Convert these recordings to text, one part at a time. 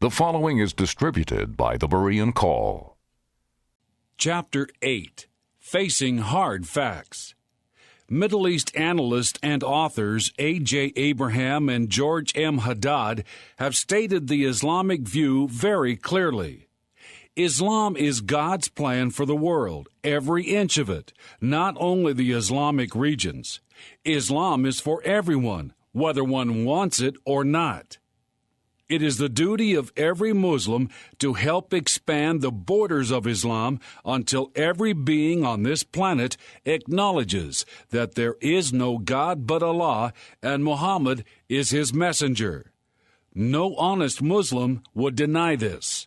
The following is distributed by the Berean Call. Chapter 8. Facing Hard Facts. Middle East analysts and authors A.J. Abraham and George M. Haddad have stated the Islamic view very clearly. Islam is God's plan for the world, every inch of it, not only the Islamic regions. Islam is for everyone, whether one wants it or not. It is the duty of every Muslim to help expand the borders of Islam until every being on this planet acknowledges that there is no God but Allah and Muhammad is his messenger. No honest Muslim would deny this.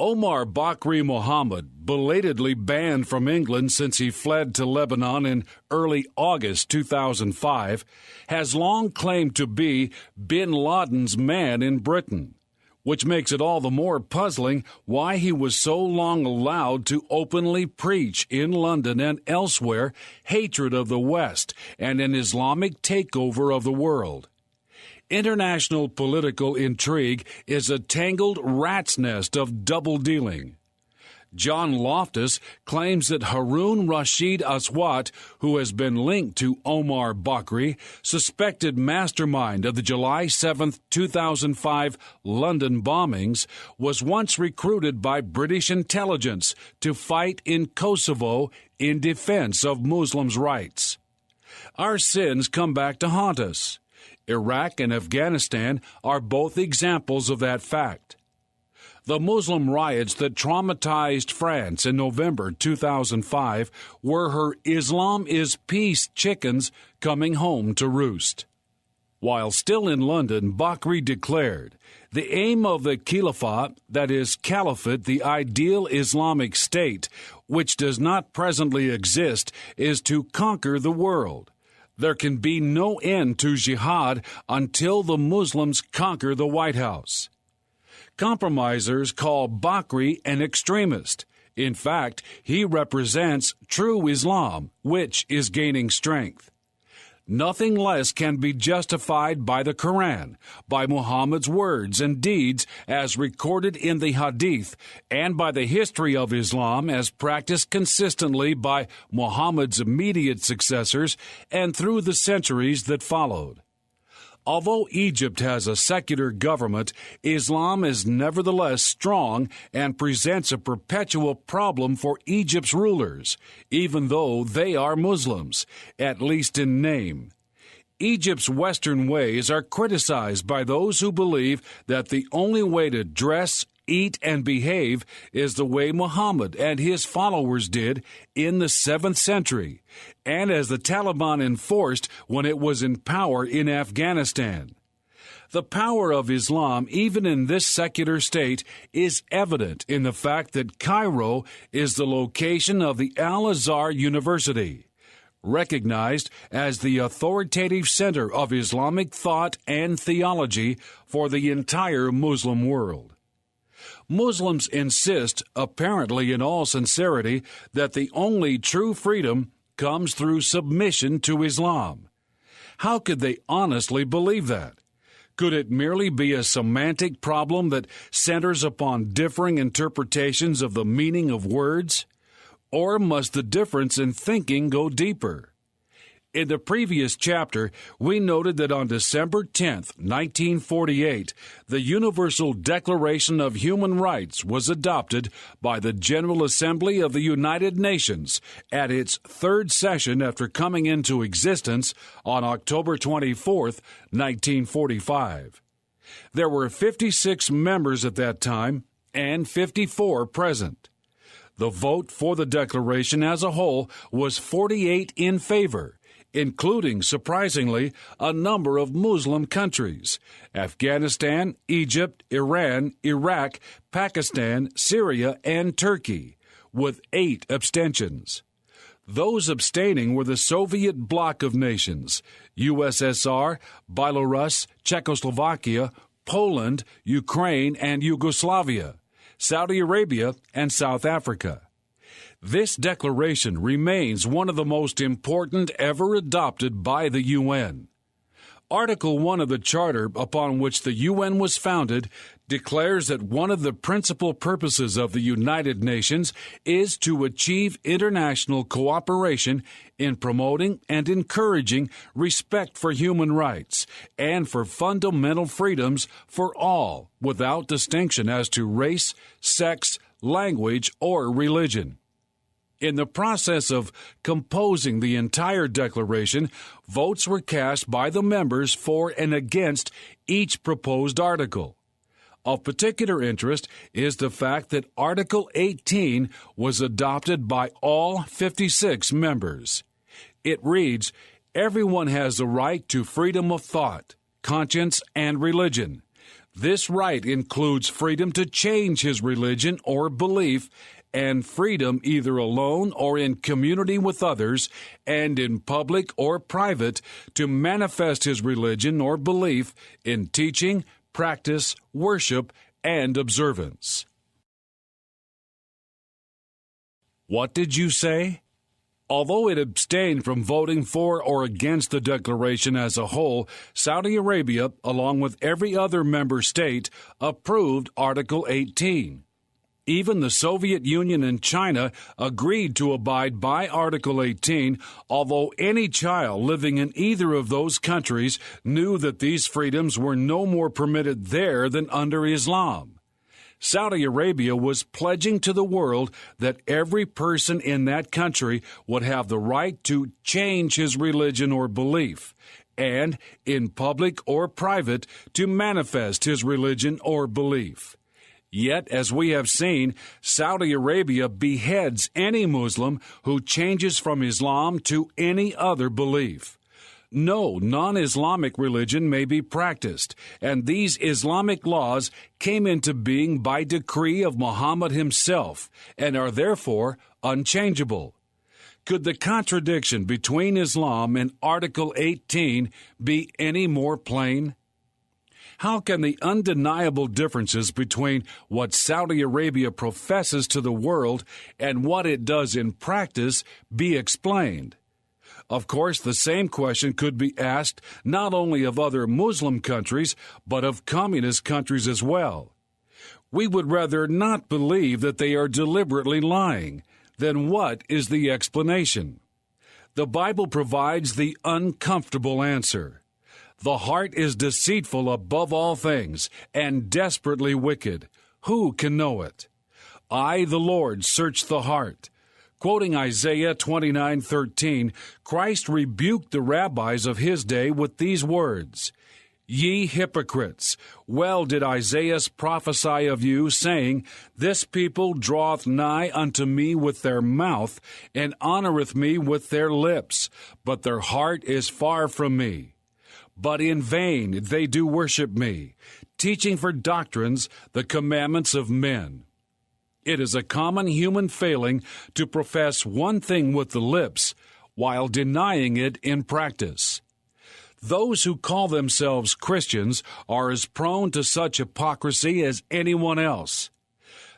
Omar Bakri Muhammad, belatedly banned from England since he fled to Lebanon in early August 2005, has long claimed to be bin Laden's man in Britain, which makes it all the more puzzling why he was so long allowed to openly preach in London and elsewhere hatred of the West and an Islamic takeover of the world. International political intrigue is a tangled rat's nest of double-dealing. John Loftus claims that Harun Rashid Aswat, who has been linked to Omar Bakri, suspected mastermind of the July 7, 2005 London bombings, was once recruited by British intelligence to fight in Kosovo in defense of Muslims' rights. Our sins come back to haunt us. Iraq and Afghanistan are both examples of that fact. The Muslim riots that traumatized France in November 2005 were her Islam is peace chickens coming home to roost. While still in London, Bakri declared, "The aim of the Khilafah, that is, Caliphate, the ideal Islamic state, which does not presently exist, is to conquer the world. There can be no end to Jihad until the Muslims conquer the White House." Compromisers call Bakri an extremist. In fact, he represents true Islam, which is gaining strength. Nothing less can be justified by the Quran, by Muhammad's words and deeds as recorded in the Hadith, and by the history of Islam as practiced consistently by Muhammad's immediate successors and through the centuries that followed. Although Egypt has a secular government, Islam is nevertheless strong and presents a perpetual problem for Egypt's rulers, even though they are Muslims, at least in name. Egypt's Western ways are criticized by those who believe that the only way to dress, eat, and behave is the way Muhammad and his followers did in the 7th century, and as the Taliban enforced when it was in power in Afghanistan. The power of Islam, even in this secular state, is evident in the fact that Cairo is the location of the Al-Azhar University, recognized as the authoritative center of Islamic thought and theology for the entire Muslim world. Muslims insist, apparently in all sincerity, that the only true freedom comes through submission to Islam. How could they honestly believe that? Could it merely be a semantic problem that centers upon differing interpretations of the meaning of words? Or must the difference in thinking go deeper? In the previous chapter, we noted that on December 10, 1948, the Universal Declaration of Human Rights was adopted by the General Assembly of the United Nations at its third session after coming into existence on October 24, 1945. There were 56 members at that time and 54 present. The vote for the declaration as a whole was 48 in favor, including, surprisingly, a number of Muslim countries: Afghanistan, Egypt, Iran, Iraq, Pakistan, Syria, and Turkey, with 8 abstentions. Those abstaining were the Soviet bloc of nations: USSR, Belarus, Czechoslovakia, Poland, Ukraine, and Yugoslavia, Saudi Arabia, and South Africa. This declaration remains one of the most important ever adopted by the UN. Article 1 of the Charter, upon which the UN was founded, declares that one of the principal purposes of the United Nations is to achieve international cooperation in promoting and encouraging respect for human rights and for fundamental freedoms for all, without distinction as to race, sex, language, or religion. In the process of composing the entire declaration, votes were cast by the members for and against each proposed article. Of particular interest is the fact that Article 18 was adopted by all 56 members. It reads, "Everyone has the right to freedom of thought, conscience, and religion. This right includes freedom to change his religion or belief, and freedom either alone or in community with others, and in public or private, to manifest his religion or belief in teaching, practice, worship, and observance." What did you say? Although it abstained from voting for or against the declaration as a whole, Saudi Arabia, along with every other member state, approved Article 18. Even the Soviet Union and China agreed to abide by Article 18, although any child living in either of those countries knew that these freedoms were no more permitted there than under Islam. Saudi Arabia was pledging to the world that every person in that country would have the right to change his religion or belief, and, in public or private, to manifest his religion or belief. Yet, as we have seen, Saudi Arabia beheads any Muslim who changes from Islam to any other belief. No non-Islamic religion may be practiced, and these Islamic laws came into being by decree of Muhammad himself and are therefore unchangeable. Could the contradiction between Islam and Article 18 be any more plain? How can the undeniable differences between what Saudi Arabia professes to the world and what it does in practice be explained? Of course, the same question could be asked not only of other Muslim countries, but of communist countries as well. We would rather not believe that they are deliberately lying. Then what is the explanation? The Bible provides the uncomfortable answer. The heart is deceitful above all things and desperately wicked. Who can know it? I, the Lord, search the heart. Quoting Isaiah 29:13, Christ rebuked the rabbis of his day with these words, "Ye hypocrites, well did Isaiah prophesy of you, saying, This people draweth nigh unto me with their mouth, and honoreth me with their lips, but their heart is far from me. But in vain they do worship me, teaching for doctrines the commandments of men." It is a common human failing to profess one thing with the lips while denying it in practice. Those who call themselves Christians are as prone to such hypocrisy as anyone else.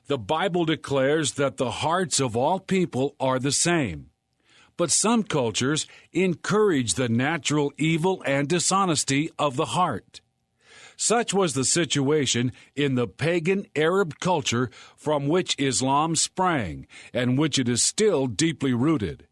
The Bible declares that the hearts of all people are the same. But some cultures encourage the natural evil and dishonesty of the heart. Such was the situation in the pagan Arab culture from which Islam sprang, and which it is still deeply rooted.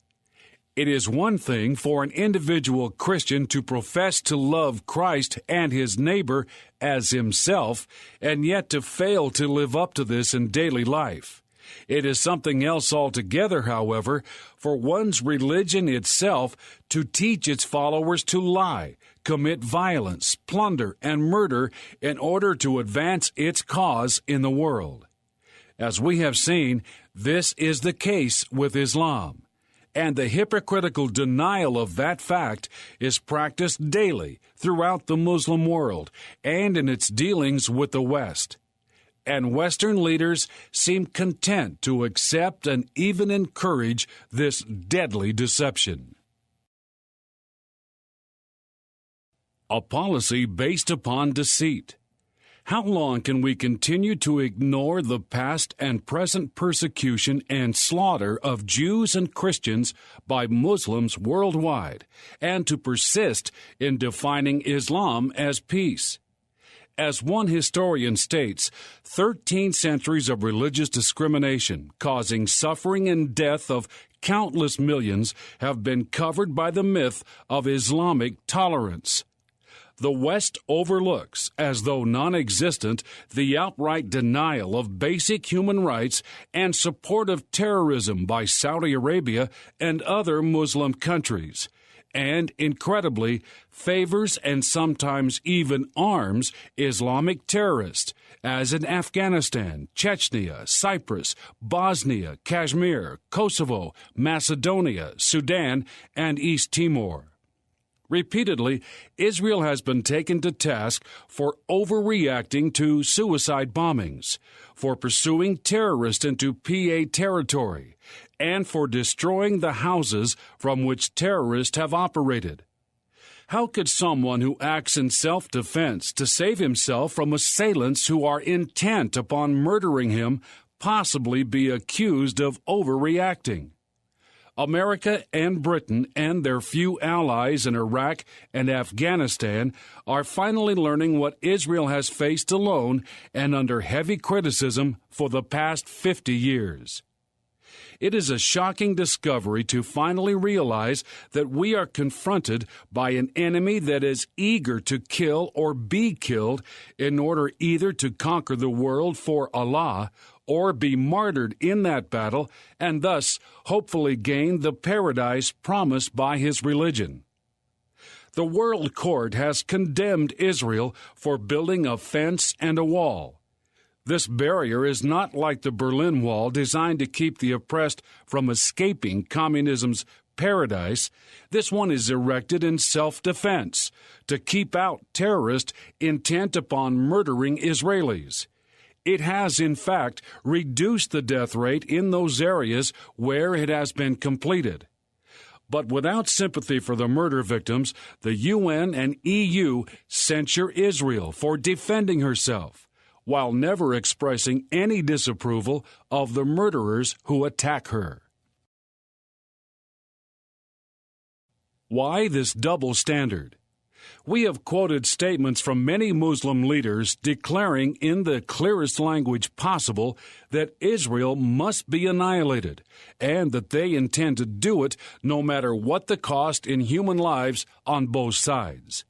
It is one thing for an individual Christian to profess to love Christ and his neighbor as himself, and yet to fail to live up to this in daily life. It is something else altogether, however, for one's religion itself to teach its followers to lie, commit violence, plunder, and murder in order to advance its cause in the world. As we have seen, this is the case with Islam, and the hypocritical denial of that fact is practiced daily throughout the Muslim world and in its dealings with the West. And Western leaders seem content to accept and even encourage this deadly deception. A policy based upon deceit. How long can we continue to ignore the past and present persecution and slaughter of Jews and Christians by Muslims worldwide, and to persist in defining Islam as peace? As one historian states, 13 centuries of religious discrimination causing suffering and death of countless millions have been covered by the myth of Islamic tolerance. The West overlooks, as though non-existent, the outright denial of basic human rights and support of terrorism by Saudi Arabia and other Muslim countries, and, incredibly, favors and sometimes even arms Islamic terrorists, as in Afghanistan, Chechnya, Cyprus, Bosnia, Kashmir, Kosovo, Macedonia, Sudan, and East Timor. Repeatedly, Israel has been taken to task for overreacting to suicide bombings, for pursuing terrorists into PA territory, and for destroying the houses from which terrorists have operated. How could someone who acts in self-defense to save himself from assailants who are intent upon murdering him possibly be accused of overreacting? America and Britain and their few allies in Iraq and Afghanistan are finally learning what Israel has faced alone and under heavy criticism for the past 50 years. It is a shocking discovery to finally realize that we are confronted by an enemy that is eager to kill or be killed in order either to conquer the world for Allah or be martyred in that battle, and thus hopefully gain the paradise promised by his religion. The World Court has condemned Israel for building a fence and a wall. This barrier is not like the Berlin Wall designed to keep the oppressed from escaping communism's paradise. This one is erected in self-defense to keep out terrorists intent upon murdering Israelis. It has, in fact, reduced the death rate in those areas where it has been completed. But without sympathy for the murder victims, the UN and EU censure Israel for defending herself, while never expressing any disapproval of the murderers who attack her. Why this double standard? We have quoted statements from many Muslim leaders declaring in the clearest language possible that Israel must be annihilated, and that they intend to do it no matter what the cost in human lives on both sides.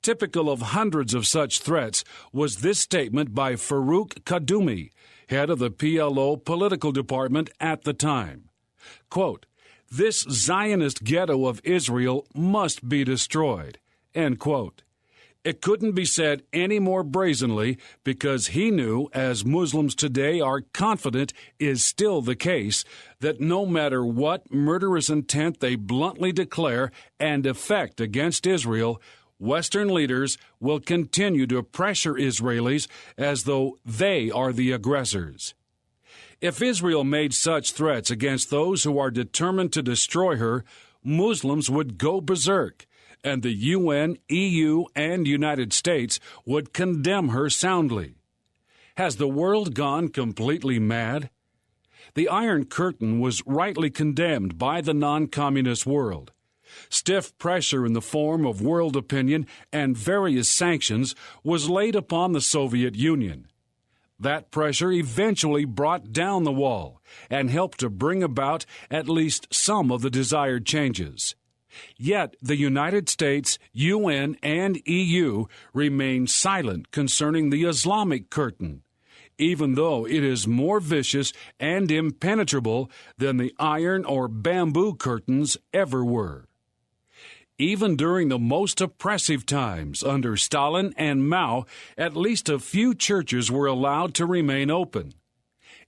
Typical of hundreds of such threats was this statement by Farouk Kaddoumi, head of the PLO political department at the time. Quote, "This Zionist ghetto of Israel must be destroyed." End quote. It couldn't be said any more brazenly because he knew, as Muslims today are confident is still the case, that no matter what murderous intent they bluntly declare and effect against Israel, Western leaders will continue to pressure Israelis as though they are the aggressors. If Israel made such threats against those who are determined to destroy her, Muslims would go berserk, and the UN, EU, and United States would condemn her soundly. Has the world gone completely mad? The Iron Curtain was rightly condemned by the non-communist world. Stiff pressure in the form of world opinion and various sanctions was laid upon the Soviet Union. That pressure eventually brought down the wall and helped to bring about at least some of the desired changes. Yet the United States, UN, and EU remain silent concerning the Islamic curtain, even though it is more vicious and impenetrable than the iron or bamboo curtains ever were. Even during the most oppressive times under Stalin and Mao, at least a few churches were allowed to remain open.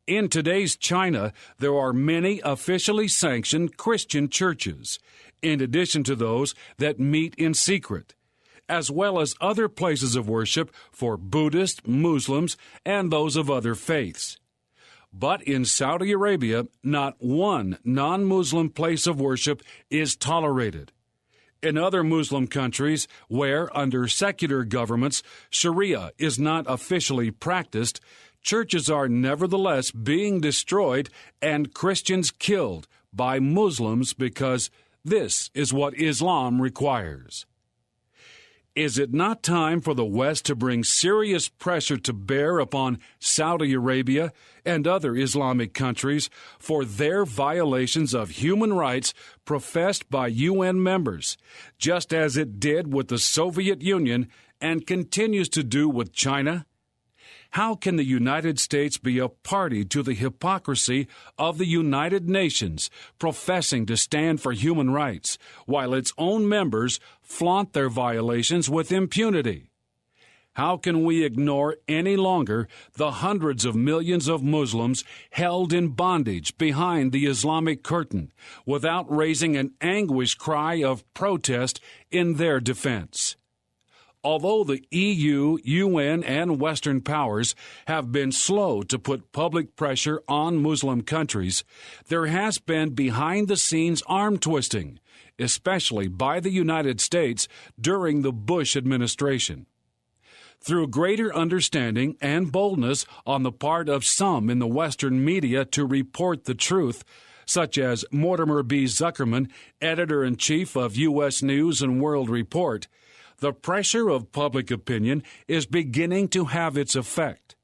In today's China, there are many officially sanctioned Christian churches, in addition to those that meet in secret, as well as other places of worship for Buddhists, Muslims, and those of other faiths. But in Saudi Arabia, not one non-Muslim place of worship is tolerated. In other Muslim countries where, under secular governments, Sharia is not officially practiced, churches are nevertheless being destroyed and Christians killed by Muslims because this is what Islam requires. Is it not time for the West to bring serious pressure to bear upon Saudi Arabia and other Islamic countries for their violations of human rights professed by UN members, just as it did with the Soviet Union and continues to do with China? How can the United States be a party to the hypocrisy of the United Nations professing to stand for human rights, while its own members flaunt their violations with impunity? How can we ignore any longer the hundreds of millions of Muslims held in bondage behind the Islamic curtain without raising an anguished cry of protest in their defense? Although the EU, UN, and Western powers have been slow to put public pressure on Muslim countries, there has been behind-the-scenes arm-twisting, especially by the United States during the Bush administration. Through greater understanding and boldness on the part of some in the Western media to report the truth, such as Mortimer B. Zuckerman, editor-in-chief of U.S. News and World Report, the pressure of public opinion is beginning to have its effect.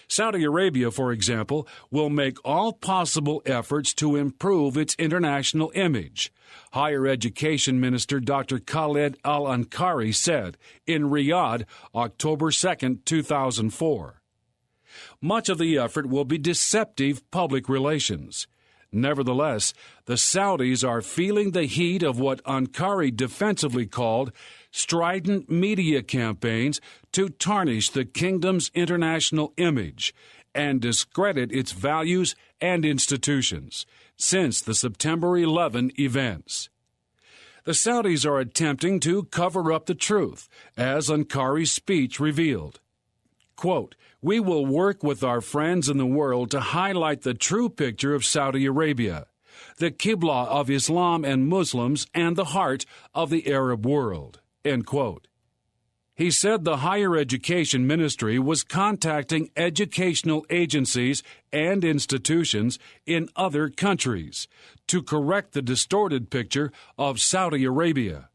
Saudi Arabia, for example, will make all possible efforts to improve its international image. Higher Education Minister Dr. Khaled Al-Ankari said in Riyadh, October 2, 2004. Much of the effort will be deceptive public relations. Nevertheless, the Saudis are feeling the heat of what Ankari defensively called strident media campaigns to tarnish the kingdom's international image and discredit its values and institutions since the September 11 events. The Saudis are attempting to cover up the truth, as Ankari's speech revealed. Quote, "We will work with our friends in the world to highlight the true picture of Saudi Arabia, the Qibla of Islam and Muslims, and the heart of the Arab world." End quote. He said the Higher Education Ministry was contacting educational agencies and institutions in other countries to correct the distorted picture of Saudi Arabia.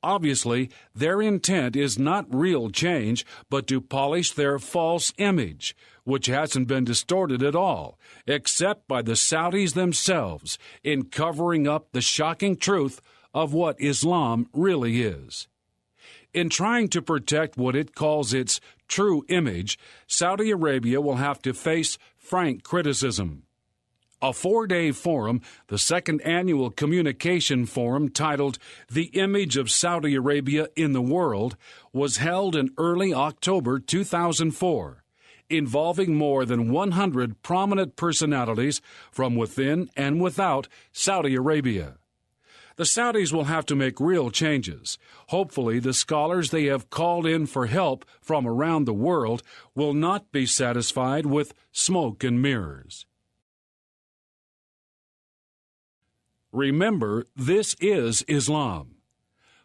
Obviously, their intent is not real change, but to polish their false image, which hasn't been distorted at all, except by the Saudis themselves in covering up the shocking truth of what Islam really is. In trying to protect what it calls its true image, Saudi Arabia will have to face frank criticism. A 4-day forum, the second annual communication forum titled The Image of Saudi Arabia in the World, was held in early October 2004, involving more than 100 prominent personalities from within and without Saudi Arabia. The Saudis will have to make real changes. Hopefully, the scholars they have called in for help from around the world will not be satisfied with smoke and mirrors. Remember, this is Islam.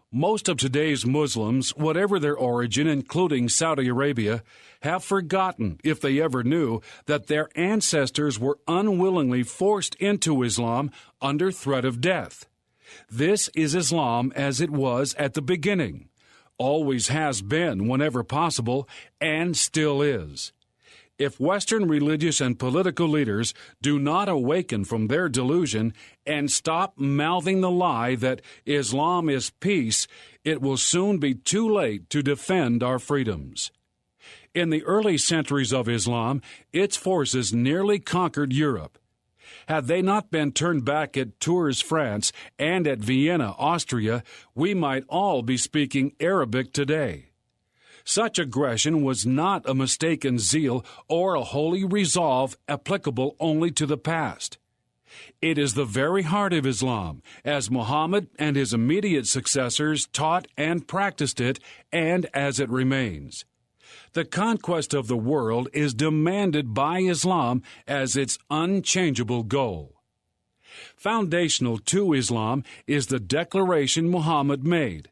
Most of today's Muslims, whatever their origin, including Saudi Arabia, have forgotten, if they ever knew, that their ancestors were unwillingly forced into Islam under threat of death. This is Islam as it was at the beginning, always has been whenever possible, and still is. If Western religious and political leaders do not awaken from their delusion and stop mouthing the lie that Islam is peace, it will soon be too late to defend our freedoms. In the early centuries of Islam, its forces nearly conquered Europe. Had they not been turned back at Tours, France, and at Vienna, Austria, we might all be speaking Arabic today. Such aggression was not a mistaken zeal or a holy resolve applicable only to the past. It is the very heart of Islam, as Muhammad and his immediate successors taught and practiced it, and as it remains. The conquest of the world is demanded by Islam as its unchangeable goal. Foundational to Islam is the declaration Muhammad made.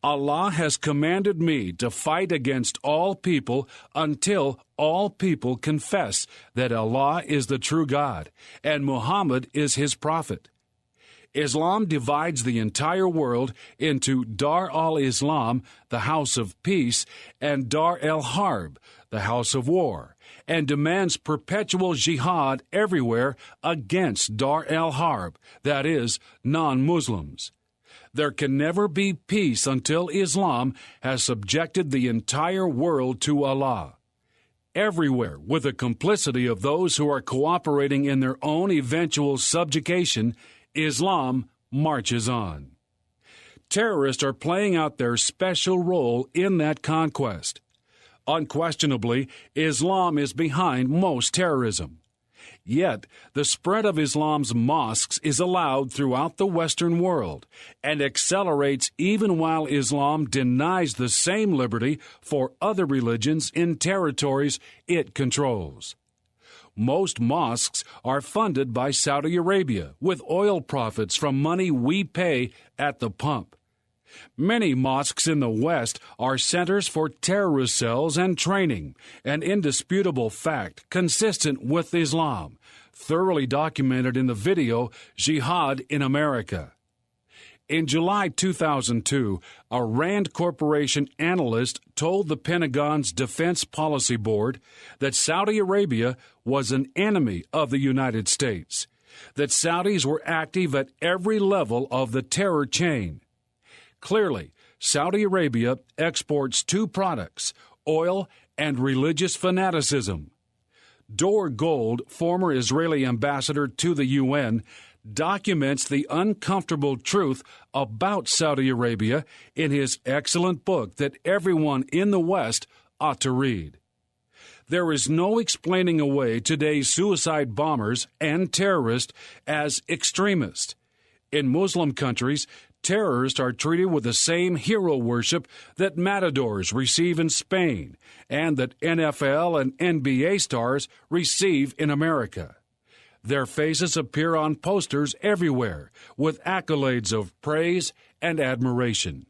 Allah has commanded me to fight against all people until all people confess that Allah is the true God and Muhammad is his prophet. Islam divides the entire world into Dar al-Islam, the house of peace, and Dar al-Harb, the house of war, and demands perpetual jihad everywhere against Dar al-Harb, that is, non-Muslims. There can never be peace until Islam has subjected the entire world to Allah. Everywhere, with the complicity of those who are cooperating in their own eventual subjugation, Islam marches on. Terrorists are playing out their special role in that conquest. Unquestionably, Islam is behind most terrorism. Yet, the spread of Islam's mosques is allowed throughout the Western world and accelerates even while Islam denies the same liberty for other religions in territories it controls. Most mosques are funded by Saudi Arabia with oil profits from money we pay at the pump. Many mosques in the West are centers for terrorist cells and training, an indisputable fact consistent with Islam, thoroughly documented in the video Jihad in America. In July 2002, a Rand Corporation analyst told the Pentagon's Defense Policy Board that Saudi Arabia was an enemy of the United States, that Saudis were active at every level of the terror chain. Clearly, Saudi Arabia exports two products, oil and religious fanaticism. Dor Gold, former Israeli ambassador to the UN, documents the uncomfortable truth about Saudi Arabia in his excellent book that everyone in the West ought to read. There is no explaining away today's suicide bombers and terrorists as extremists. In Muslim countries, terrorists are treated with the same hero worship that matadors receive in Spain and that NFL and NBA stars receive in America. Their faces appear on posters everywhere with accolades of praise and admiration.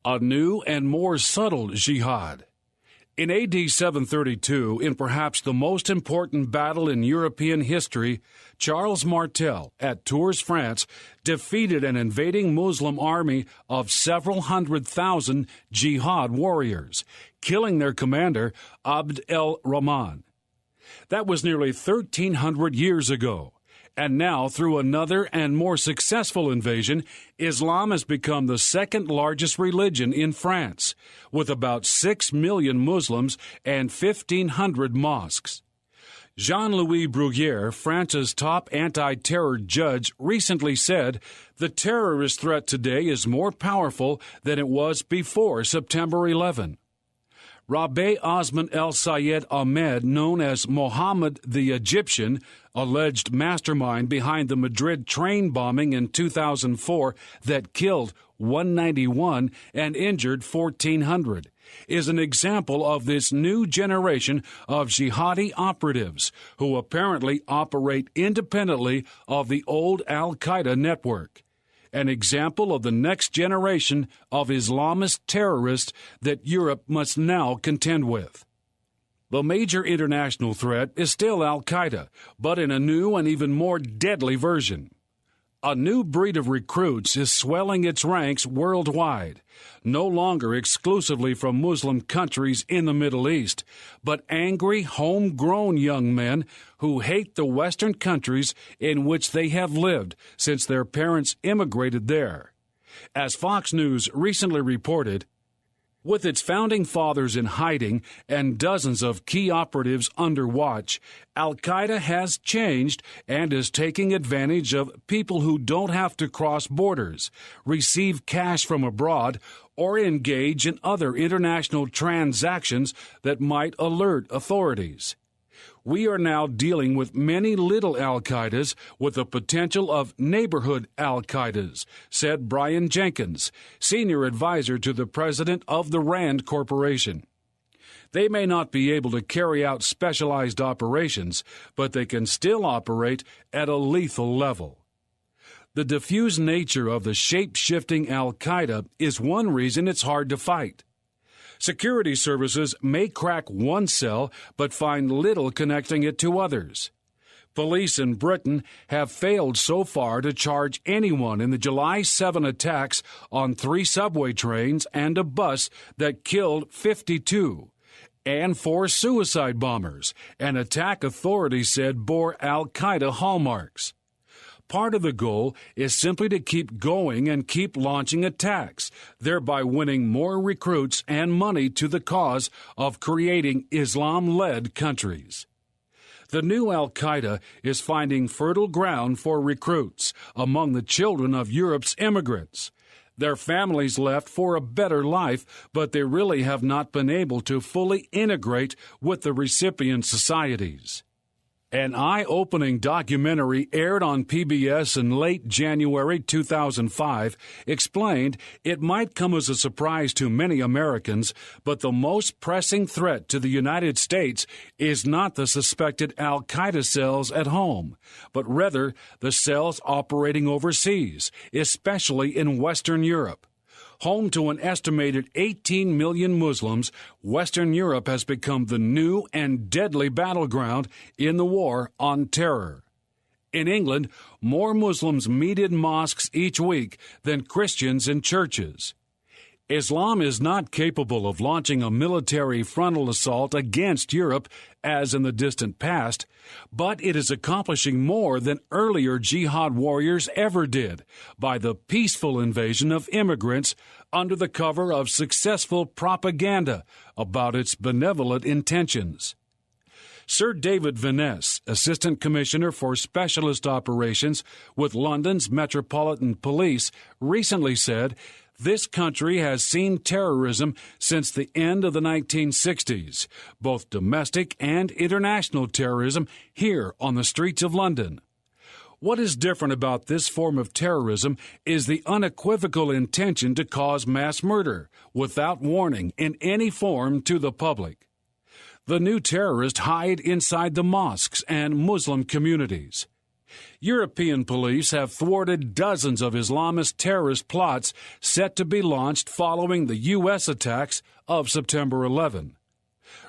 A new and more subtle jihad. In AD 732, in perhaps the most important battle in European history, Charles Martel at Tours, France, defeated an invading Muslim army of several 100,000 jihad warriors, killing their commander, Abd el-Rahman. That was nearly 1,300 years ago. And now, through another and more successful invasion, Islam has become the second largest religion in France, with about 6 million Muslims and 1,500 mosques. Jean-Louis Bruguière, France's top anti-terror judge, recently said, "The terrorist threat today is more powerful than it was before September 11. Rabeh Osman el-Sayed Ahmed, known as Mohammed the Egyptian, alleged mastermind behind the Madrid train bombing in 2004 that killed 191 and injured 1,400, is an example of this new generation of jihadi operatives who apparently operate independently of the old al-Qaeda network. An example of the next generation of Islamist terrorists that Europe must now contend with. The major international threat is still al-Qaeda, but in a new and even more deadly version. A new breed of recruits is swelling its ranks worldwide, no longer exclusively from Muslim countries in the Middle East, but angry, homegrown young men who hate the Western countries in which they have lived since their parents immigrated there. As Fox News recently reported, with its founding fathers in hiding and dozens of key operatives under watch, al-Qaeda has changed and is taking advantage of people who don't have to cross borders, receive cash from abroad, or engage in other international transactions that might alert authorities. We are now dealing with many little al-Qaedas with the potential of neighborhood al-Qaedas, said Brian Jenkins, senior advisor to the president of the Rand Corporation. They may not be able to carry out specialized operations, but they can still operate at a lethal level. The diffuse nature of the shape-shifting al-Qaeda is one reason it's hard to fight. Security services may crack one cell but find little connecting it to others. Police in Britain have failed so far to charge anyone in the July 7 attacks on 3 subway trains and a bus that killed 52, and 4 suicide bombers, an attack authorities said bore al-Qaeda hallmarks. Part of the goal is simply to keep going and keep launching attacks, thereby winning more recruits and money to the cause of creating Islam-led countries. The new al-Qaeda is finding fertile ground for recruits among the children of Europe's immigrants. Their families left for a better life, but they really have not been able to fully integrate with the recipient societies. An eye-opening documentary aired on PBS in late January 2005 explained it might come as a surprise to many Americans, but the most pressing threat to the United States is not the suspected al-Qaeda cells at home, but rather the cells operating overseas, especially in Western Europe. Home to an estimated 18 million Muslims, Western Europe has become the new and deadly battleground in the war on terror. In England, more Muslims meet in mosques each week than Christians in churches. Islam is not capable of launching a military frontal assault against Europe as in the distant past, but it is accomplishing more than earlier jihad warriors ever did by the peaceful invasion of immigrants under the cover of successful propaganda about its benevolent intentions. Sir David Vanness, Assistant Commissioner for Specialist Operations with London's Metropolitan Police, recently said, "This country has seen terrorism since the end of the 1960s, both domestic and international terrorism here on the streets of London. What is different about this form of terrorism is the unequivocal intention to cause mass murder without warning in any form to the public. The new terrorists hide inside the mosques and Muslim communities. European police have thwarted dozens of Islamist terrorist plots set to be launched following the U.S. attacks of September 11.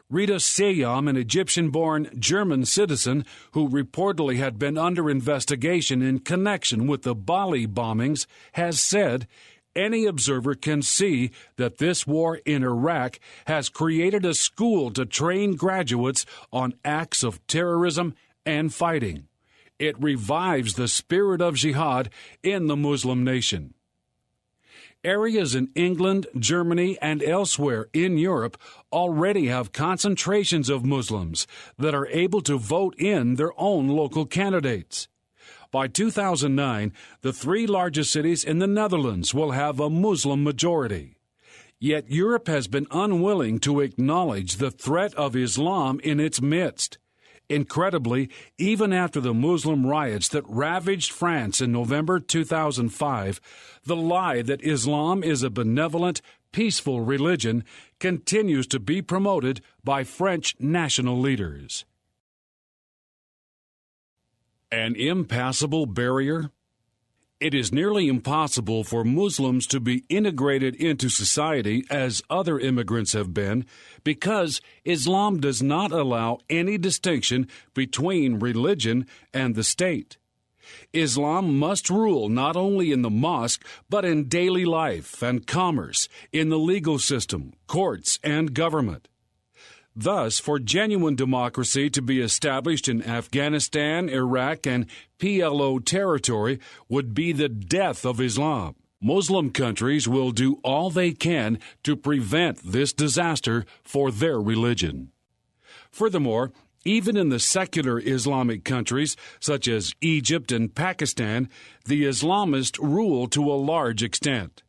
Rita Sayyam, an Egyptian-born German citizen who reportedly had been under investigation in connection with the Bali bombings, has said, "Any observer can see that this war in Iraq has created a school to train graduates on acts of terrorism and fighting. It revives the spirit of jihad in the Muslim nation." Areas in England, Germany, and elsewhere in Europe already have concentrations of Muslims that are able to vote in their own local candidates. By 2009, the 3 largest cities in the Netherlands will have a Muslim majority. Yet Europe has been unwilling to acknowledge the threat of Islam in its midst. Incredibly, even after the Muslim riots that ravaged France in November 2005, the lie that Islam is a benevolent, peaceful religion continues to be promoted by French national leaders. An impassable barrier? It is nearly impossible for Muslims to be integrated into society as other immigrants have been because Islam does not allow any distinction between religion and the state. Islam must rule not only in the mosque but in daily life and commerce, in the legal system, courts, and government. Thus, for genuine democracy to be established in Afghanistan, Iraq, and PLO territory would be the death of Islam. Muslim countries will do all they can to prevent this disaster for their religion. Furthermore, even in the secular Islamic countries, such as Egypt and Pakistan, the Islamists rule to a large extent.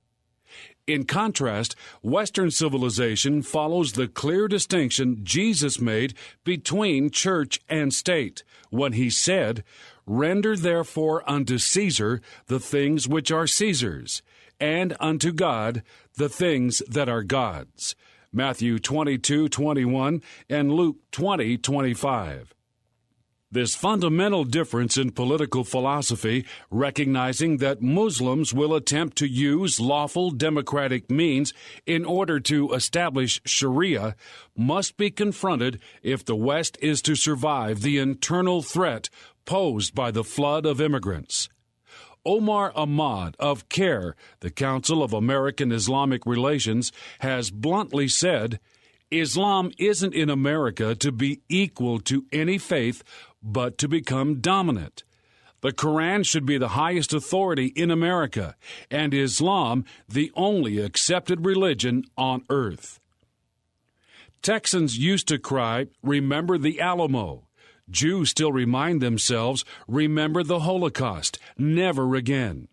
In contrast, Western civilization follows the clear distinction Jesus made between church and state when he said, "Render therefore unto Caesar the things which are Caesar's, and unto God the things that are God's." Matthew 22:21 and Luke 20:25. This fundamental difference in political philosophy, recognizing that Muslims will attempt to use lawful democratic means in order to establish Sharia, must be confronted if the West is to survive the internal threat posed by the flood of immigrants. Omar Ahmad of CARE, the Council of American Islamic Relations, has bluntly said, Islam isn't in America to be equal to any faith, but to become dominant. The Quran should be the highest authority in America, and Islam the only accepted religion on earth. Texans used to cry, "Remember the Alamo." Jews still remind themselves, "Remember the Holocaust, never again."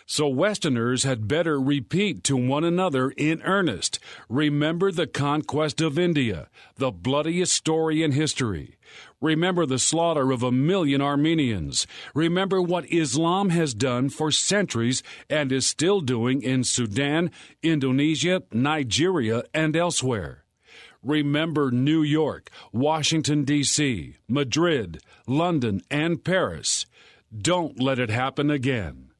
So Westerners had better repeat to one another in earnest, "Remember the conquest of India, the bloodiest story in history. Remember the slaughter of 1 million Armenians. Remember what Islam has done for centuries and is still doing in Sudan, Indonesia, Nigeria, and elsewhere. Remember New York, Washington, D.C., Madrid, London, and Paris. Don't let it happen again."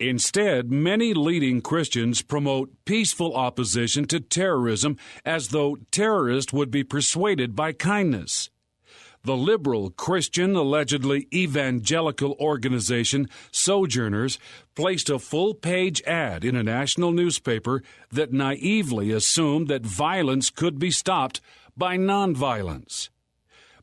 Instead, many leading Christians promote peaceful opposition to terrorism as though terrorists would be persuaded by kindness. The liberal Christian, allegedly evangelical organization Sojourners placed a full-page ad in a national newspaper that naively assumed that violence could be stopped by nonviolence.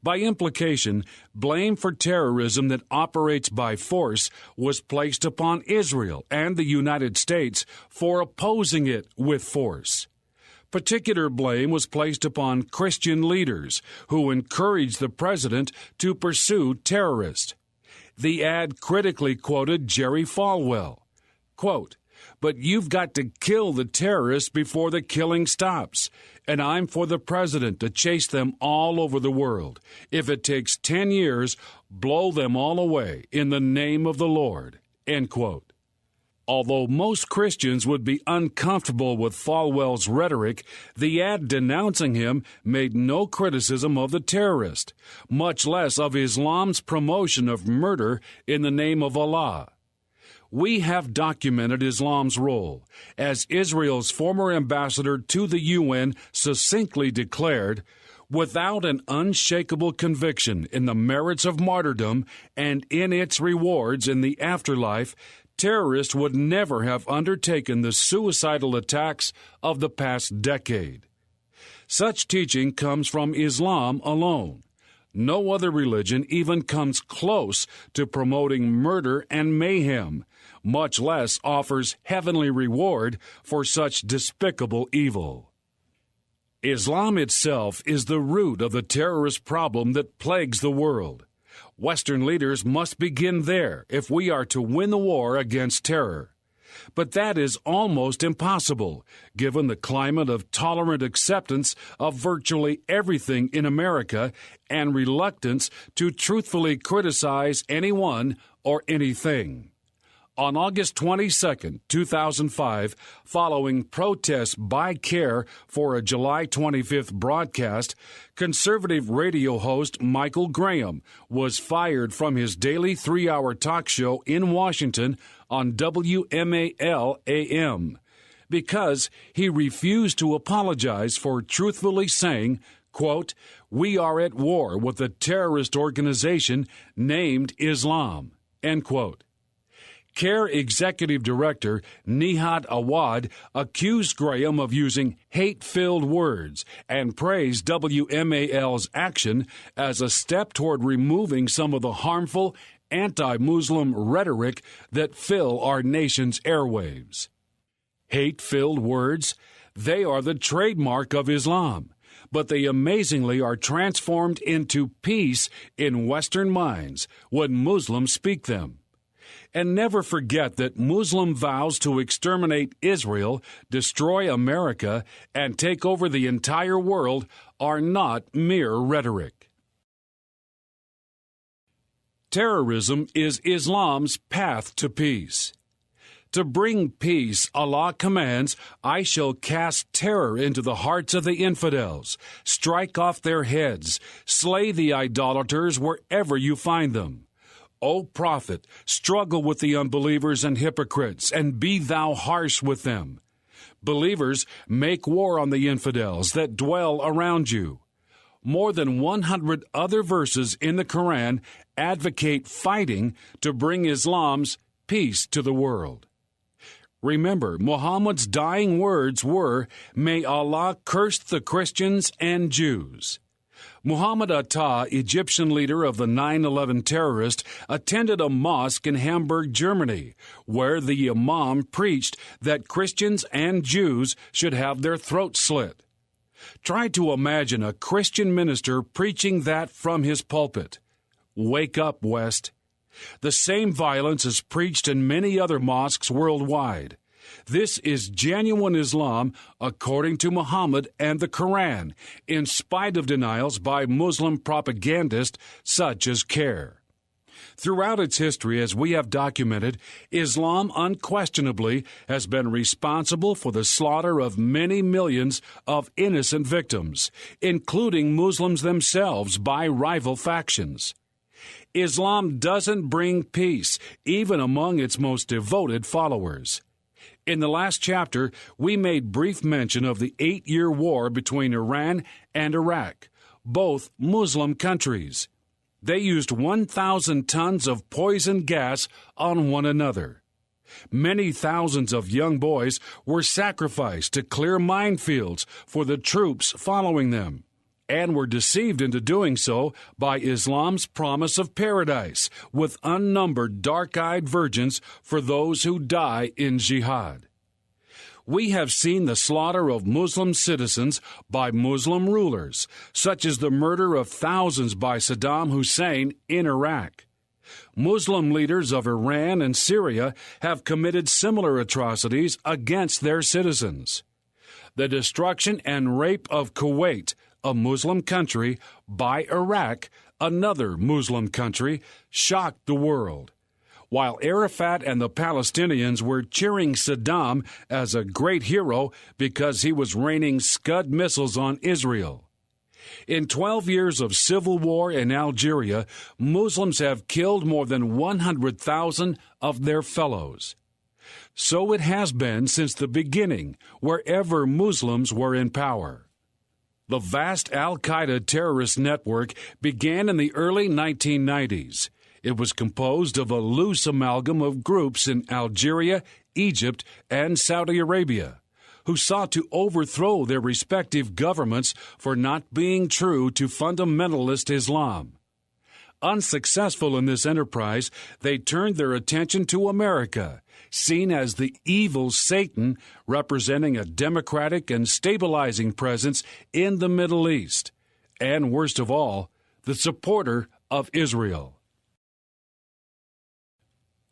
By implication, blame for terrorism that operates by force was placed upon Israel and the United States for opposing it with force. Particular blame was placed upon Christian leaders who encouraged the president to pursue terrorists. The ad critically quoted Jerry Falwell, quote, "But you've got to kill the terrorists before the killing stops. And I'm for the president to chase them all over the world. If it takes 10 years, blow them all away in the name of the Lord." End quote. Although most Christians would be uncomfortable with Falwell's rhetoric, the ad denouncing him made no criticism of the terrorist, much less of Islam's promotion of murder in the name of Allah. We have documented Islam's role. As Israel's former ambassador to the UN succinctly declared, without an unshakable conviction in the merits of martyrdom and in its rewards in the afterlife, terrorists would never have undertaken the suicidal attacks of the past decade. Such teaching comes from Islam alone. No other religion even comes close to promoting murder and mayhem, much less offers heavenly reward for such despicable evil. Islam itself is the root of the terrorist problem that plagues the world. Western leaders must begin there if we are to win the war against terror. But that is almost impossible, given the climate of tolerant acceptance of virtually everything in America and reluctance to truthfully criticize anyone or anything. On August 22, 2005, following protests by CARE for a July 25th broadcast, conservative radio host Michael Graham was fired from his daily 3-hour talk show in Washington on WMAL-AM because he refused to apologize for truthfully saying, quote, "We are at war with a terrorist organization named Islam," end quote. CARE Executive Director Nihad Awad accused Graham of using hate-filled words and praised WMAL's action as a step toward removing some of the harmful anti-Muslim rhetoric that fill our nation's airwaves. Hate-filled words? They are the trademark of Islam, but they amazingly are transformed into peace in Western minds when Muslims speak them. And never forget that Muslim vows to exterminate Israel, destroy America, and take over the entire world are not mere rhetoric. Terrorism is Islam's path to peace. To bring peace, Allah commands, I shall cast terror into the hearts of the infidels, strike off their heads, slay the idolaters wherever you find them. O prophet, struggle with the unbelievers and hypocrites, and be thou harsh with them. Believers, make war on the infidels that dwell around you. More than 100 other verses in the Quran advocate fighting to bring Islam's peace to the world. Remember, Muhammad's dying words were, May Allah curse the Christians and Jews. Muhammad Atta, Egyptian leader of the 9/11 terrorists, attended a mosque in Hamburg, Germany, where the imam preached that Christians and Jews should have their throats slit. Try to imagine a Christian minister preaching that from his pulpit. Wake up, West. The same violence is preached in many other mosques worldwide. This is genuine Islam according to Muhammad and the Quran, in spite of denials by Muslim propagandists such as CARE. Throughout its history, as we have documented, Islam unquestionably has been responsible for the slaughter of many millions of innocent victims, including Muslims themselves, by rival factions. Islam doesn't bring peace, even among its most devoted followers. In the last chapter, we made brief mention of the 8-year war between Iran and Iraq, both Muslim countries. They used 1,000 tons of poison gas on one another. Many thousands of young boys were sacrificed to clear minefields for the troops following them, and were deceived into doing so by Islam's promise of paradise, with unnumbered dark-eyed virgins for those who die in Jihad. We have seen the slaughter of Muslim citizens by Muslim rulers, such as the murder of thousands by Saddam Hussein in Iraq. Muslim leaders of Iran and Syria have committed similar atrocities against their citizens. The destruction and rape of Kuwait, a Muslim country, by Iraq, another Muslim country, shocked the world. While Arafat and the Palestinians were cheering Saddam as a great hero because he was raining Scud missiles on Israel. In 12 years of civil war in Algeria, Muslims have killed more than 100,000 of their fellows. So it has been since the beginning, wherever Muslims were in power. The vast al-Qaeda terrorist network began in the early 1990s. It was composed of a loose amalgam of groups in Algeria, Egypt, and Saudi Arabia, who sought to overthrow their respective governments for not being true to fundamentalist Islam. Unsuccessful in this enterprise, they turned their attention to America, seen as the evil Satan representing a democratic and stabilizing presence in the Middle East, and worst of all, the supporter of Israel.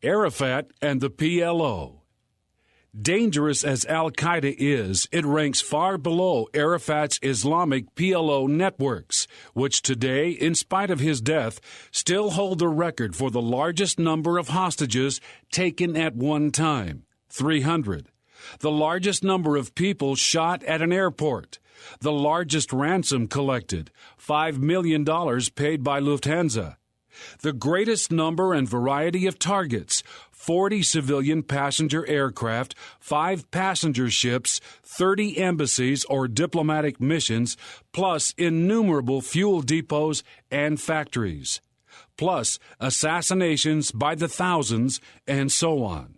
Arafat and the PLO. Dangerous as al-Qaeda is, it ranks far below Arafat's Islamic PLO networks, which today, in spite of his death, still hold the record for the largest number of hostages taken at one time, 300. The largest number of people shot at an airport. The largest ransom collected, $5 million paid by Lufthansa. The greatest number and variety of targets, 40 civilian passenger aircraft, 5 passenger ships, 30 embassies or diplomatic missions, plus innumerable fuel depots and factories, plus assassinations by the thousands, and so on.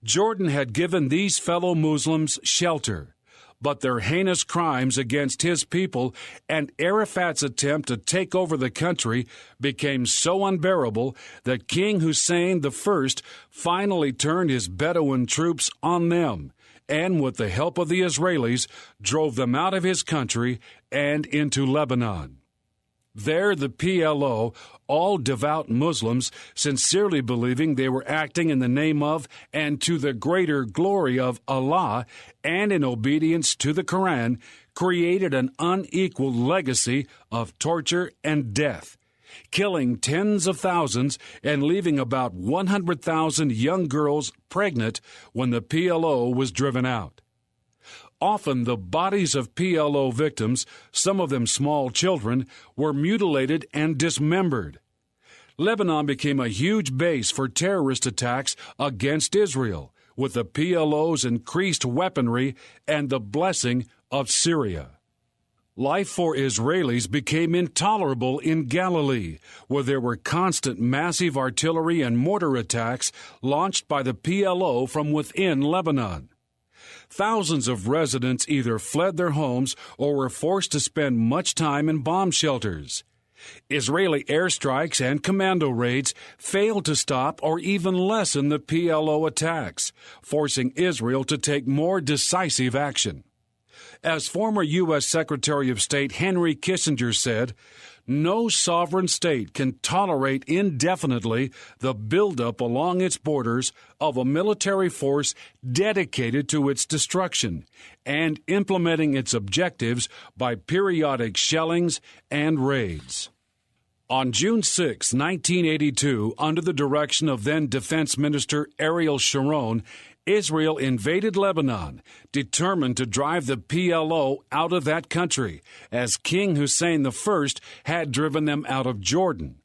Jordan had given these fellow Muslims shelter, but their heinous crimes against his people and Arafat's attempt to take over the country became so unbearable that King Hussein I finally turned his Bedouin troops on them and, with the help of the Israelis, drove them out of his country and into Lebanon. There, the PLO, all devout Muslims, sincerely believing they were acting in the name of and to the greater glory of Allah and in obedience to the Quran, created an unequaled legacy of torture and death. killing tens of thousands and leaving about 100,000 young girls pregnant when the PLO was driven out. Often the bodies of PLO victims, some of them small children, were mutilated and dismembered. Lebanon became a huge base for terrorist attacks against Israel, with the PLO's increased weaponry and the blessing of Syria. Life for Israelis became intolerable in Galilee, where there were constant massive artillery and mortar attacks launched by the PLO from within Lebanon. Thousands of residents either fled their homes or were forced to spend much time in bomb shelters. Israeli airstrikes and commando raids failed to stop or even lessen the PLO attacks, forcing Israel to take more decisive action. As former U.S. Secretary of State Henry Kissinger said, no sovereign state can tolerate indefinitely the buildup along its borders of a military force dedicated to its destruction and implementing its objectives by periodic shellings and raids. On June 6, 1982, under the direction of then Defense Minister Ariel Sharon, Israel invaded Lebanon, determined to drive the PLO out of that country, as King Hussein I had driven them out of Jordan.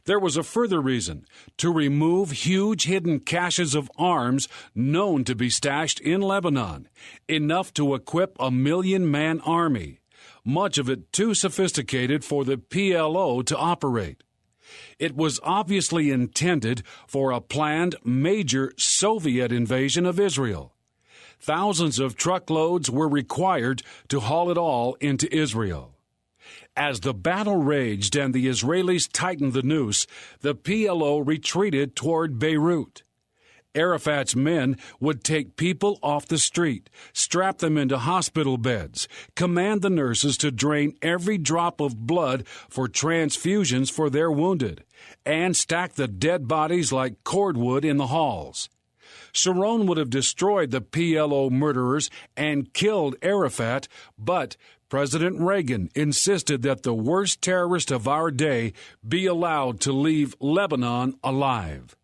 There was a further reason: to remove huge hidden caches of arms known to be stashed in Lebanon, enough to equip a 1,000,000-man army, much of it too sophisticated for the PLO to operate. It was obviously intended for a planned major Soviet invasion of Israel. Thousands of truckloads were required to haul it all into Israel. As the battle raged and the Israelis tightened the noose, the PLO retreated toward Beirut. Arafat's men would take people off the street, strap them into hospital beds, command the nurses to drain every drop of blood for transfusions for their wounded, and stack the dead bodies like cordwood in the halls. Sharon would have destroyed the PLO murderers and killed Arafat, but President Reagan insisted that the worst terrorist of our day be allowed to leave Lebanon alive.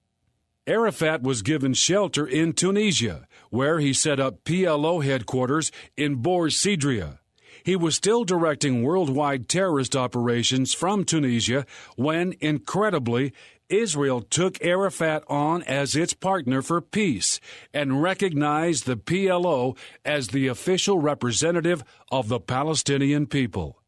Arafat was given shelter in Tunisia, where he set up PLO headquarters in Bor-Sidria. He was still directing worldwide terrorist operations from Tunisia when, incredibly, Israel took Arafat on as its partner for peace and recognized the PLO as the official representative of the Palestinian people.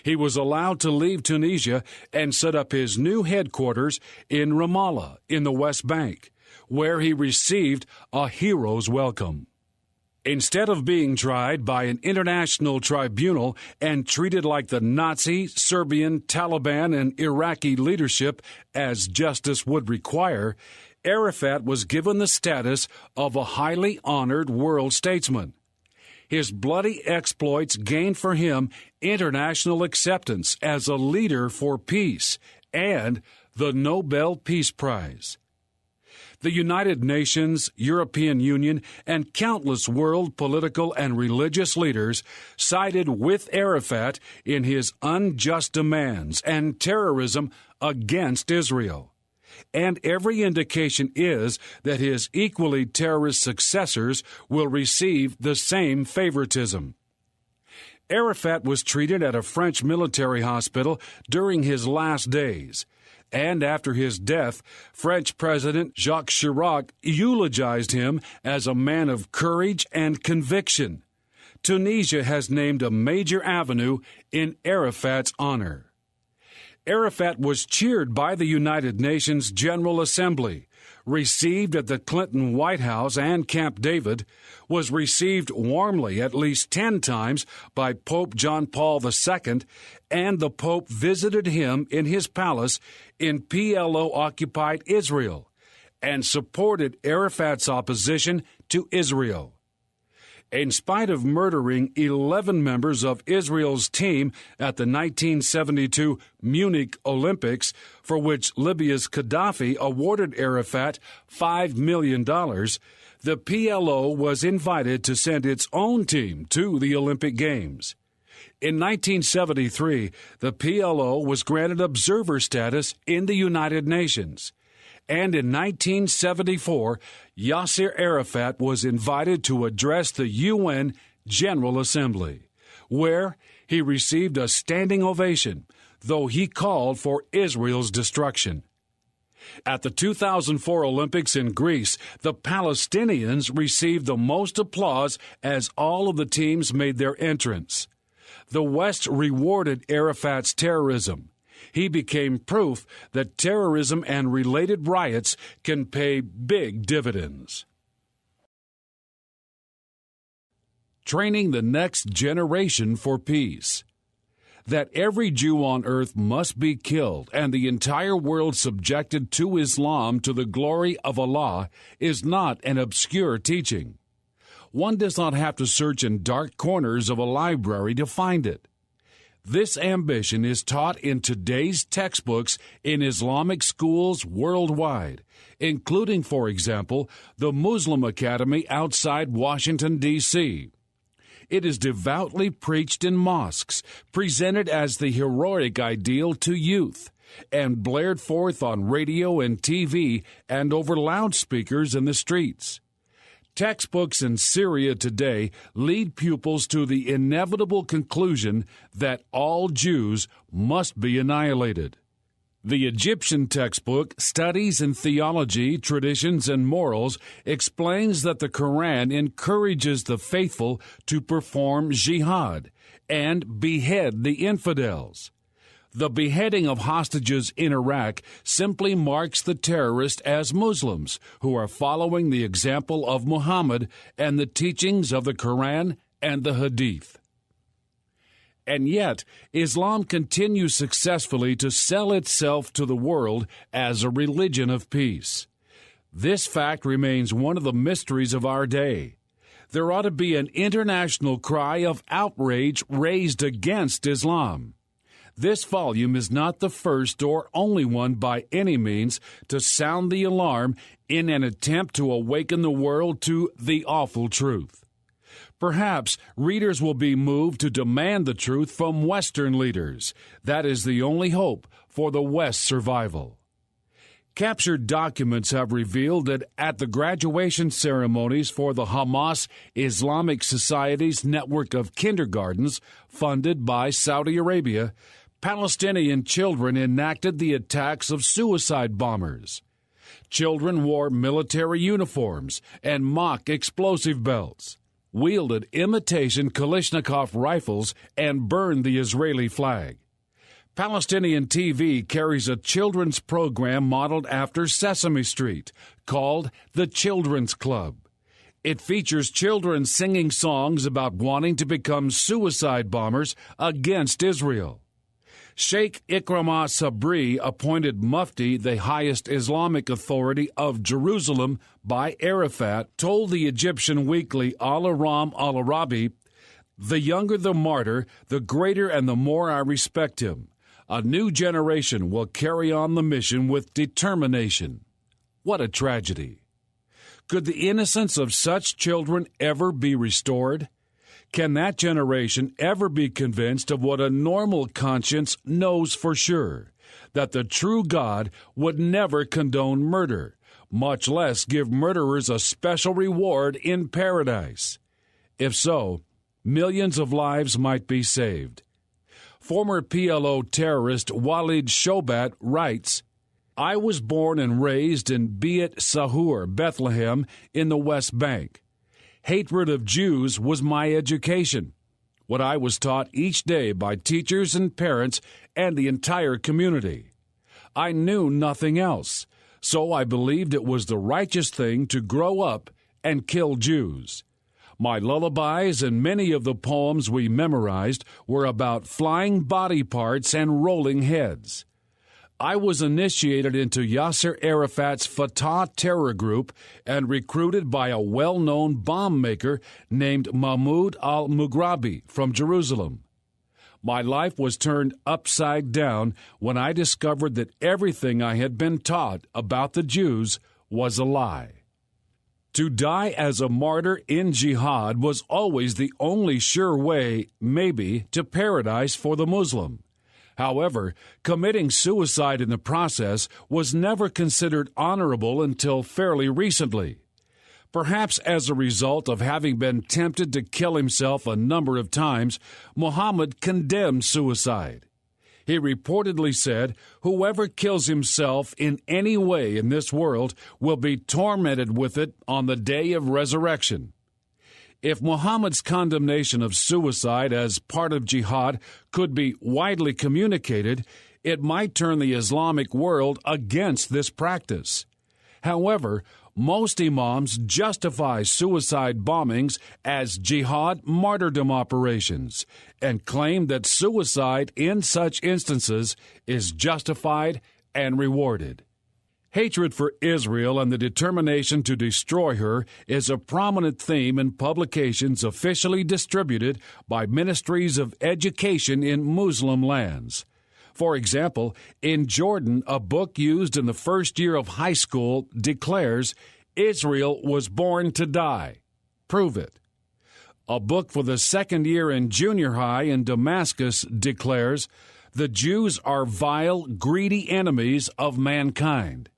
He was allowed to leave Tunisia and set up his new headquarters in Ramallah in the West Bank, where he received a hero's welcome. Instead of being tried by an international tribunal and treated like the Nazi, Serbian, Taliban, and Iraqi leadership as justice would require, Arafat was given the status of a highly honored world statesman. His bloody exploits gained for him international acceptance as a leader for peace and the Nobel Peace Prize. The United Nations, European Union, and countless world political and religious leaders sided with Arafat in his unjust demands and terrorism against Israel. And every indication is that his equally terrorist successors will receive the same favoritism. Arafat was treated at a French military hospital during his last days, and after his death, French President Jacques Chirac eulogized him as a man of courage and conviction. Tunisia has named a major avenue in Arafat's honor. Arafat was cheered by the United Nations General Assembly, received at the Clinton White House and Camp David, was received warmly at least 10 times by Pope John Paul II, and the Pope visited him in his palace in PLO-occupied Israel and supported Arafat's opposition to Israel. In spite of murdering 11 members of Israel's team at the 1972 Munich Olympics, for which Libya's Gaddafi awarded Arafat $5 million, the PLO was invited to send its own team to the Olympic Games. In 1973, the PLO was granted observer status in the United Nations. And in 1974, Yasser Arafat was invited to address the UN General Assembly, where he received a standing ovation, though he called for Israel's destruction. At the 2004 Olympics in Greece, the Palestinians received the most applause as all of the teams made their entrance. The West rewarded Arafat's terrorism. He became proof that terrorism and related riots can pay big dividends. Training the next generation for peace. That every Jew on earth must be killed and the entire world subjected to Islam to the glory of Allah is not an obscure teaching. One does not have to search in dark corners of a library to find it. This ambition is taught in today's textbooks in Islamic schools worldwide, including, for example, the Muslim Academy outside Washington, D.C. It is devoutly preached in mosques, presented as the heroic ideal to youth, and blared forth on radio and TV and over loudspeakers in the streets. Textbooks in Syria today lead pupils to the inevitable conclusion that all Jews must be annihilated. The Egyptian textbook, Studies in Theology, Traditions, and Morals, explains that the Quran encourages the faithful to perform jihad and behead the infidels. The beheading of hostages in Iraq simply marks the terrorists as Muslims who are following the example of Muhammad and the teachings of the Quran and the Hadith. And yet, Islam continues successfully to sell itself to the world as a religion of peace. This fact remains one of the mysteries of our day. There ought to be an international cry of outrage raised against Islam. This volume is not the first or only one by any means to sound the alarm in an attempt to awaken the world to the awful truth. Perhaps readers will be moved to demand the truth from Western leaders. That is the only hope for the West's survival. Captured documents have revealed that at the graduation ceremonies for the Hamas Islamic Society's network of kindergartens funded by Saudi Arabia, Palestinian children enacted the attacks of suicide bombers. Children wore military uniforms and mock explosive belts, wielded imitation Kalashnikov rifles, and burned the Israeli flag. Palestinian TV carries a children's program modeled after Sesame Street, called The Children's Club. It features children singing songs about wanting to become suicide bombers against Israel. Sheikh Ikramah Sabri appointed Mufti, the highest Islamic authority of Jerusalem, by Arafat, told the Egyptian weekly Al-Aram Al-Arabi, "The younger the martyr, the greater and the more I respect him. A new generation will carry on the mission with determination." What a tragedy. Could the innocence of such children ever be restored? Can that generation ever be convinced of what a normal conscience knows for sure, that the true God would never condone murder, much less give murderers a special reward in paradise? If so, millions of lives might be saved. Former PLO terrorist Walid Shobat writes, "I was born and raised in Beit Sahur, Bethlehem, in the West Bank. Hatred of Jews was my education, what I was taught each day by teachers and parents and the entire community. I knew nothing else, so I believed it was the righteous thing to grow up and kill Jews. My lullabies and many of the poems we memorized were about flying body parts and rolling heads. I was initiated into Yasser Arafat's Fatah terror group and recruited by a well-known bomb maker named Mahmoud al-Mughrabi from Jerusalem. My life was turned upside down when I discovered that everything I had been taught about the Jews was a lie." To die as a martyr in jihad was always the only sure way, maybe, to paradise for the Muslim. However, committing suicide in the process was never considered honorable until fairly recently. Perhaps as a result of having been tempted to kill himself a number of times, Muhammad condemned suicide. He reportedly said, "Whoever kills himself in any way in this world will be tormented with it on the day of resurrection." If Muhammad's condemnation of suicide as part of jihad could be widely communicated, it might turn the Islamic world against this practice. However, most imams justify suicide bombings as jihad martyrdom operations and claim that suicide in such instances is justified and rewarded. Hatred for Israel and the determination to destroy her is a prominent theme in publications officially distributed by ministries of education in Muslim lands. For example, in Jordan, a book used in the first year of high school declares, "Israel was born to die. Prove it." A book for the second year in junior high in Damascus declares, "The Jews are vile, greedy enemies of mankind."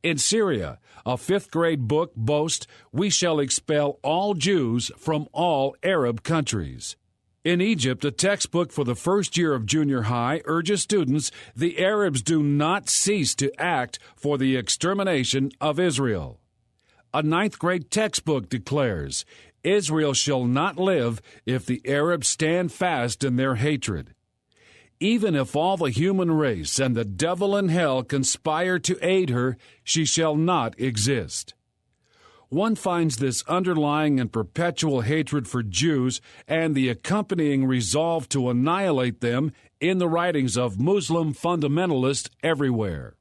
In Syria, a fifth-grade book boasts, "We shall expel all Jews from all Arab countries." In Egypt, a textbook for the first year of junior high urges students, "The Arabs do not cease to act for the extermination of Israel." A ninth-grade textbook declares, "Israel shall not live if the Arabs stand fast in their hatred." Even if all the human race and the devil in hell conspire to aid her, she shall not exist. One finds this underlying and perpetual hatred for Jews and the accompanying resolve to annihilate them in the writings of Muslim fundamentalists everywhere.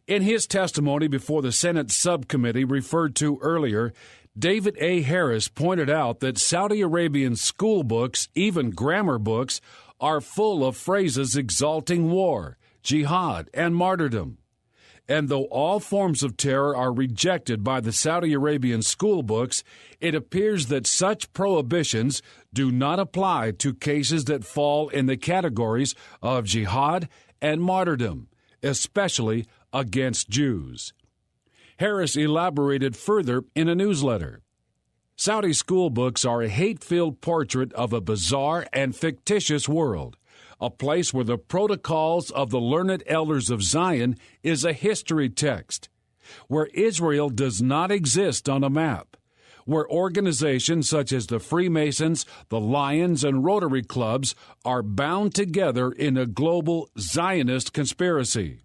In his testimony before the Senate subcommittee referred to earlier, David A. Harris pointed out that Saudi Arabian school books, even grammar books, are full of phrases exalting war, jihad, and martyrdom. And though all forms of terror are rejected by the Saudi Arabian school books, it appears that such prohibitions do not apply to cases that fall in the categories of jihad and martyrdom, especially against Jews. Harris elaborated further in a newsletter. Saudi school books are a hate-filled portrait of a bizarre and fictitious world, a place where the protocols of the learned elders of Zion is a history text, where Israel does not exist on a map, where organizations such as the Freemasons, the Lions, and Rotary Clubs are bound together in a global Zionist conspiracy.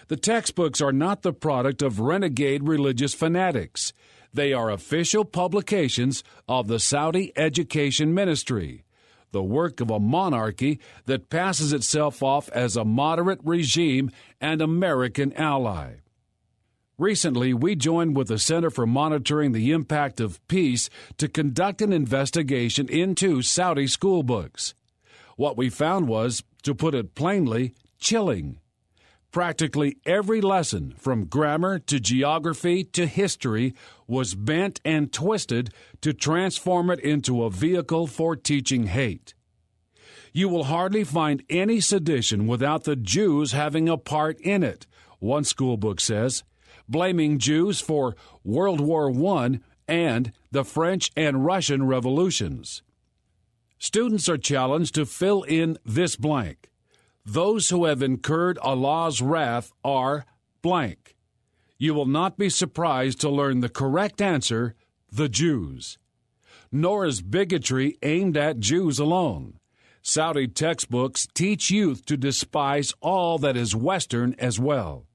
The textbooks are not the product of renegade religious fanatics. They are official publications of the Saudi Education Ministry, the work of a monarchy that passes itself off as a moderate regime and American ally. Recently, we joined with the Center for Monitoring the Impact of Peace to conduct an investigation into Saudi school books. What we found was, to put it plainly, chilling. Practically every lesson, from grammar to geography to history, was bent and twisted to transform it into a vehicle for teaching hate. You will hardly find any sedition without the Jews having a part in it, one schoolbook says, blaming Jews for World War I and the French and Russian revolutions. Students are challenged to fill in this blank. Those who have incurred Allah's wrath are blank. You will not be surprised to learn the correct answer, the Jews. Nor is bigotry aimed at Jews alone. Saudi textbooks teach youth to despise all that is Western as well.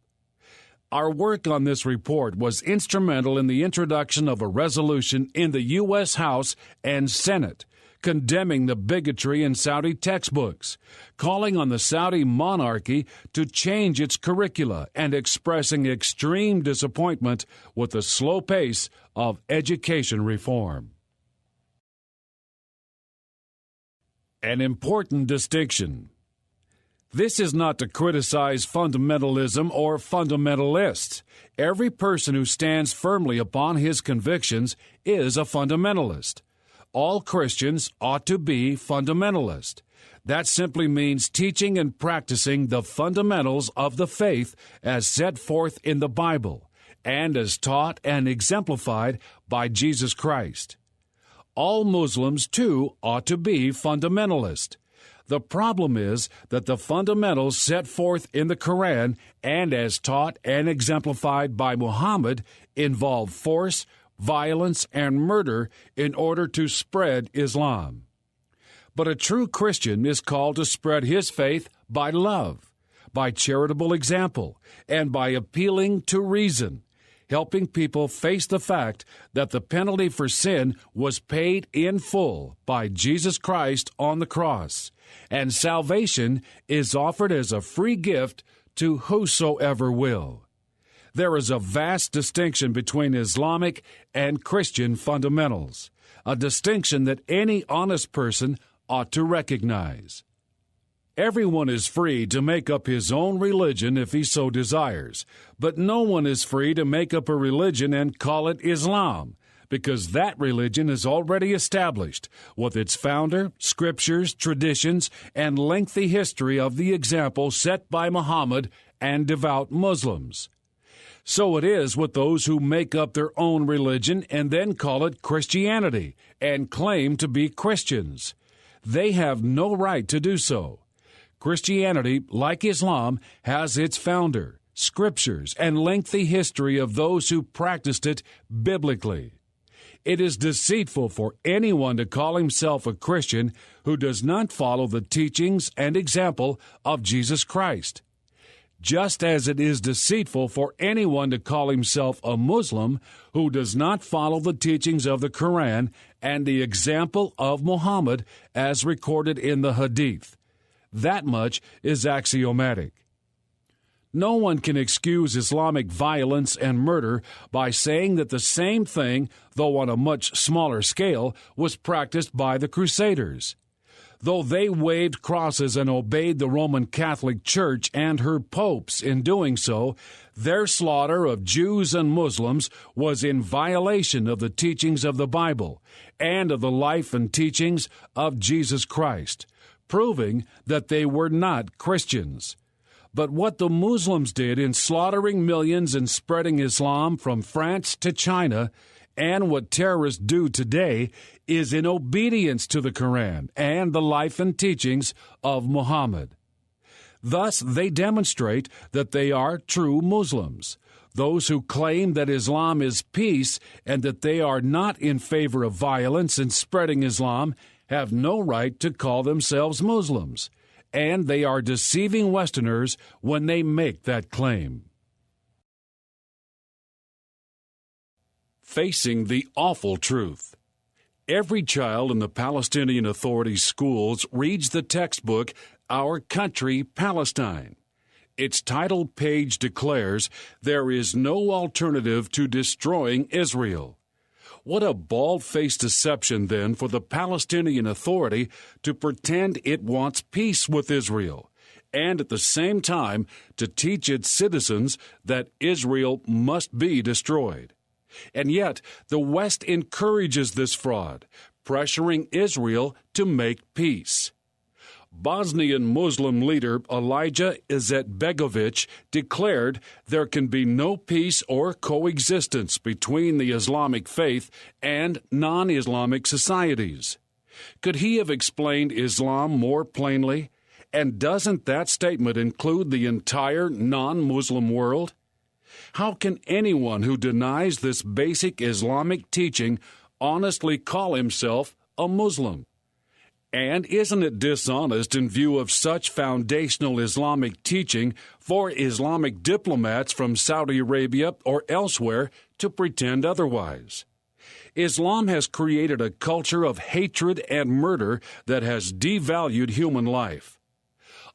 Our work on this report was instrumental in the introduction of a resolution in the U.S. House and Senate condemning the bigotry in Saudi textbooks, calling on the Saudi monarchy to change its curricula, and expressing extreme disappointment with the slow pace of education reform. An important distinction. This is not to criticize fundamentalism or fundamentalists. Every person who stands firmly upon his convictions is a fundamentalist. All Christians ought to be fundamentalist. That simply means teaching and practicing the fundamentals of the faith as set forth in the Bible and as taught and exemplified by Jesus Christ. All Muslims, too, ought to be fundamentalist. The problem is that the fundamentals set forth in the Quran and as taught and exemplified by Muhammad involve force, violence, and murder in order to spread Islam. But a true Christian is called to spread his faith by love, by charitable example, and by appealing to reason, helping people face the fact that the penalty for sin was paid in full by Jesus Christ on the cross, and salvation is offered as a free gift to whosoever will. There is a vast distinction between Islamic and Christian fundamentals, a distinction that any honest person ought to recognize. Everyone is free to make up his own religion if he so desires, but no one is free to make up a religion and call it Islam, because that religion is already established, with its founder, scriptures, traditions, and lengthy history of the example set by Muhammad and devout Muslims. So it is with those who make up their own religion and then call it Christianity and claim to be Christians. They have no right to do so. Christianity, like Islam, has its founder, scriptures, and lengthy history of those who practiced it biblically. It is deceitful for anyone to call himself a Christian who does not follow the teachings and example of Jesus Christ. Just as it is deceitful for anyone to call himself a Muslim who does not follow the teachings of the Quran and the example of Muhammad as recorded in the Hadith. That much is axiomatic. No one can excuse Islamic violence and murder by saying that the same thing, though on a much smaller scale, was practiced by the Crusaders. Though they waved crosses and obeyed the Roman Catholic Church and her popes in doing so, their slaughter of Jews and Muslims was in violation of the teachings of the Bible and of the life and teachings of Jesus Christ, proving that they were not Christians. But what the Muslims did in slaughtering millions and spreading Islam from France to China, and what terrorists do today, is in obedience to the Quran and the life and teachings of Muhammad. Thus, they demonstrate that they are true Muslims, those who claim that Islam is peace and that they are not in favor of violence and spreading Islam have no right to call themselves Muslims, and they are deceiving Westerners when they make that claim. Facing the awful truth. Every child in the Palestinian Authority's schools reads the textbook Our Country, Palestine. Its title page declares there is no alternative to destroying Israel. What a bald-faced deception, then, for the Palestinian Authority to pretend it wants peace with Israel, and at the same time to teach its citizens that Israel must be destroyed. And yet, the West encourages this fraud, pressuring Israel to make peace. Bosnian Muslim leader Elijah Izetbegovic declared there can be no peace or coexistence between the Islamic faith and non-Islamic societies. Could he have explained Islam more plainly? And doesn't that statement include the entire non-Muslim world? How can anyone who denies this basic Islamic teaching honestly call himself a Muslim? And isn't it dishonest in view of such foundational Islamic teaching for Islamic diplomats from Saudi Arabia or elsewhere to pretend otherwise? Islam has created a culture of hatred and murder that has devalued human life.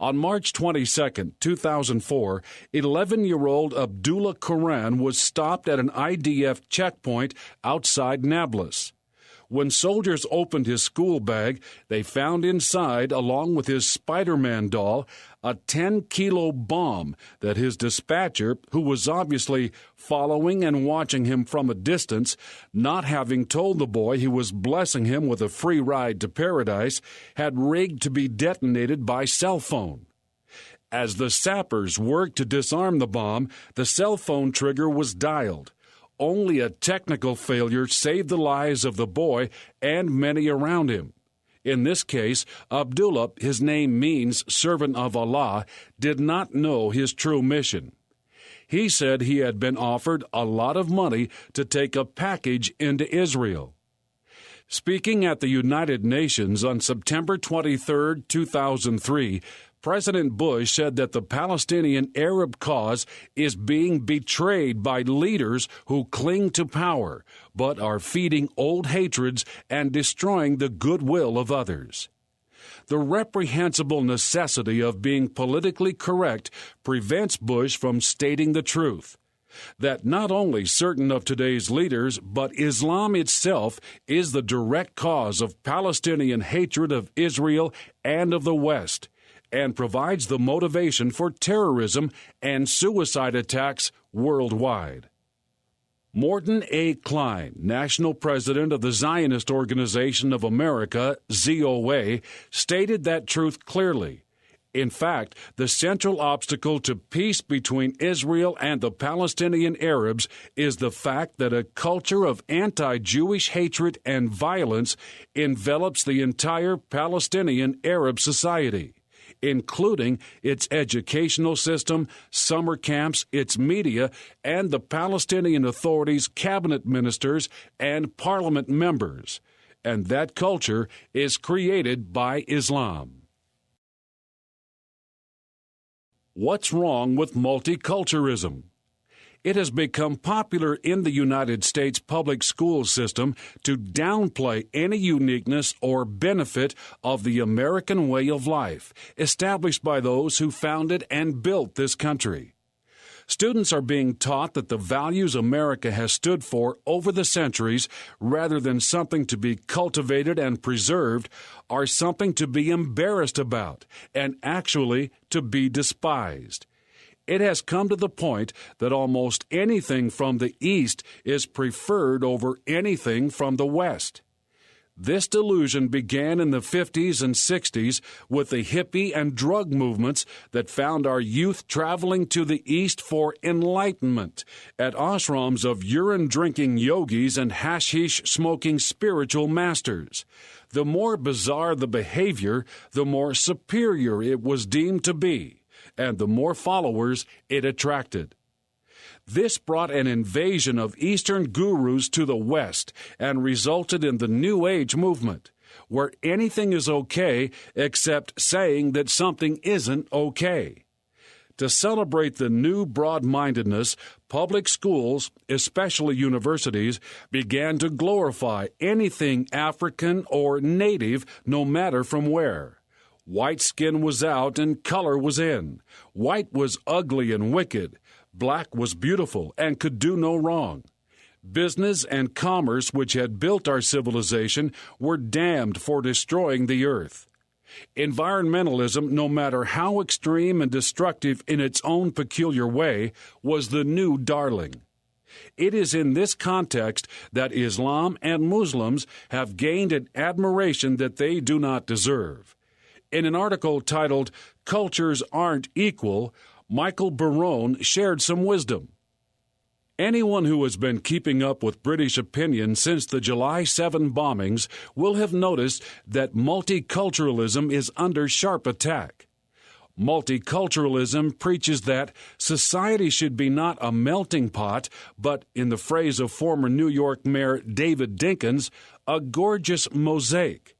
On March 22, 2004, 11-year-old Abdullah Quran was stopped at an IDF checkpoint outside Nablus. When soldiers opened his school bag, they found inside, along with his Spider-Man doll, a 10-kilo bomb that his dispatcher, who was obviously following and watching him from a distance, not having told the boy he was blessing him with a free ride to paradise, had rigged to be detonated by cell phone. As the sappers worked to disarm the bomb, the cell phone trigger was dialed. Only a technical failure saved the lives of the boy and many around him. In this case, Abdullah, his name means servant of Allah, did not know his true mission. He said he had been offered a lot of money to take a package into Israel. Speaking at the United Nations on September 23, 2003, President Bush said that the Palestinian Arab cause is being betrayed by leaders who cling to power, but are feeding old hatreds and destroying the goodwill of others. The reprehensible necessity of being politically correct prevents Bush from stating the truth, that not only certain of today's leaders, but Islam itself is the direct cause of Palestinian hatred of Israel and of the West, and provides the motivation for terrorism and suicide attacks worldwide. Morton A. Klein, national president of the Zionist Organization of America, ZOA, stated that truth clearly. In fact, the central obstacle to peace between Israel and the Palestinian Arabs is the fact that a culture of anti-Jewish hatred and violence envelops the entire Palestinian Arab society, including its educational system, summer camps, its media, and the Palestinian Authority's cabinet ministers and parliament members. And that culture is created by Islam. What's wrong with multiculturalism? It has become popular in the United States public school system to downplay any uniqueness or benefit of the American way of life, established by those who founded and built this country. Students are being taught that the values America has stood for over the centuries, rather than something to be cultivated and preserved, are something to be embarrassed about and actually to be despised. It has come to the point that almost anything from the East is preferred over anything from the West. This delusion began in the 50s and 60s with the hippie and drug movements that found our youth traveling to the East for enlightenment at ashrams of urine-drinking yogis and hashish-smoking spiritual masters. The more bizarre the behavior, the more superior it was deemed to be, and the more followers it attracted. This brought an invasion of Eastern gurus to the West and resulted in the New Age movement, where anything is okay except saying that something isn't okay. To celebrate the new broad-mindedness, public schools, especially universities, began to glorify anything African or native, no matter from where. White skin was out and color was in. White was ugly and wicked. Black was beautiful and could do no wrong. Business and commerce, which had built our civilization, were damned for destroying the earth. Environmentalism, no matter how extreme and destructive in its own peculiar way, was the new darling. It is in this context that Islam and Muslims have gained an admiration that they do not deserve. In an article titled "Cultures Aren't Equal," Michael Berean shared some wisdom. Anyone who has been keeping up with British opinion since the July 7 bombings will have noticed that multiculturalism is under sharp attack. Multiculturalism preaches that society should be not a melting pot, but, in the phrase of former New York Mayor David Dinkins, a gorgeous mosaic.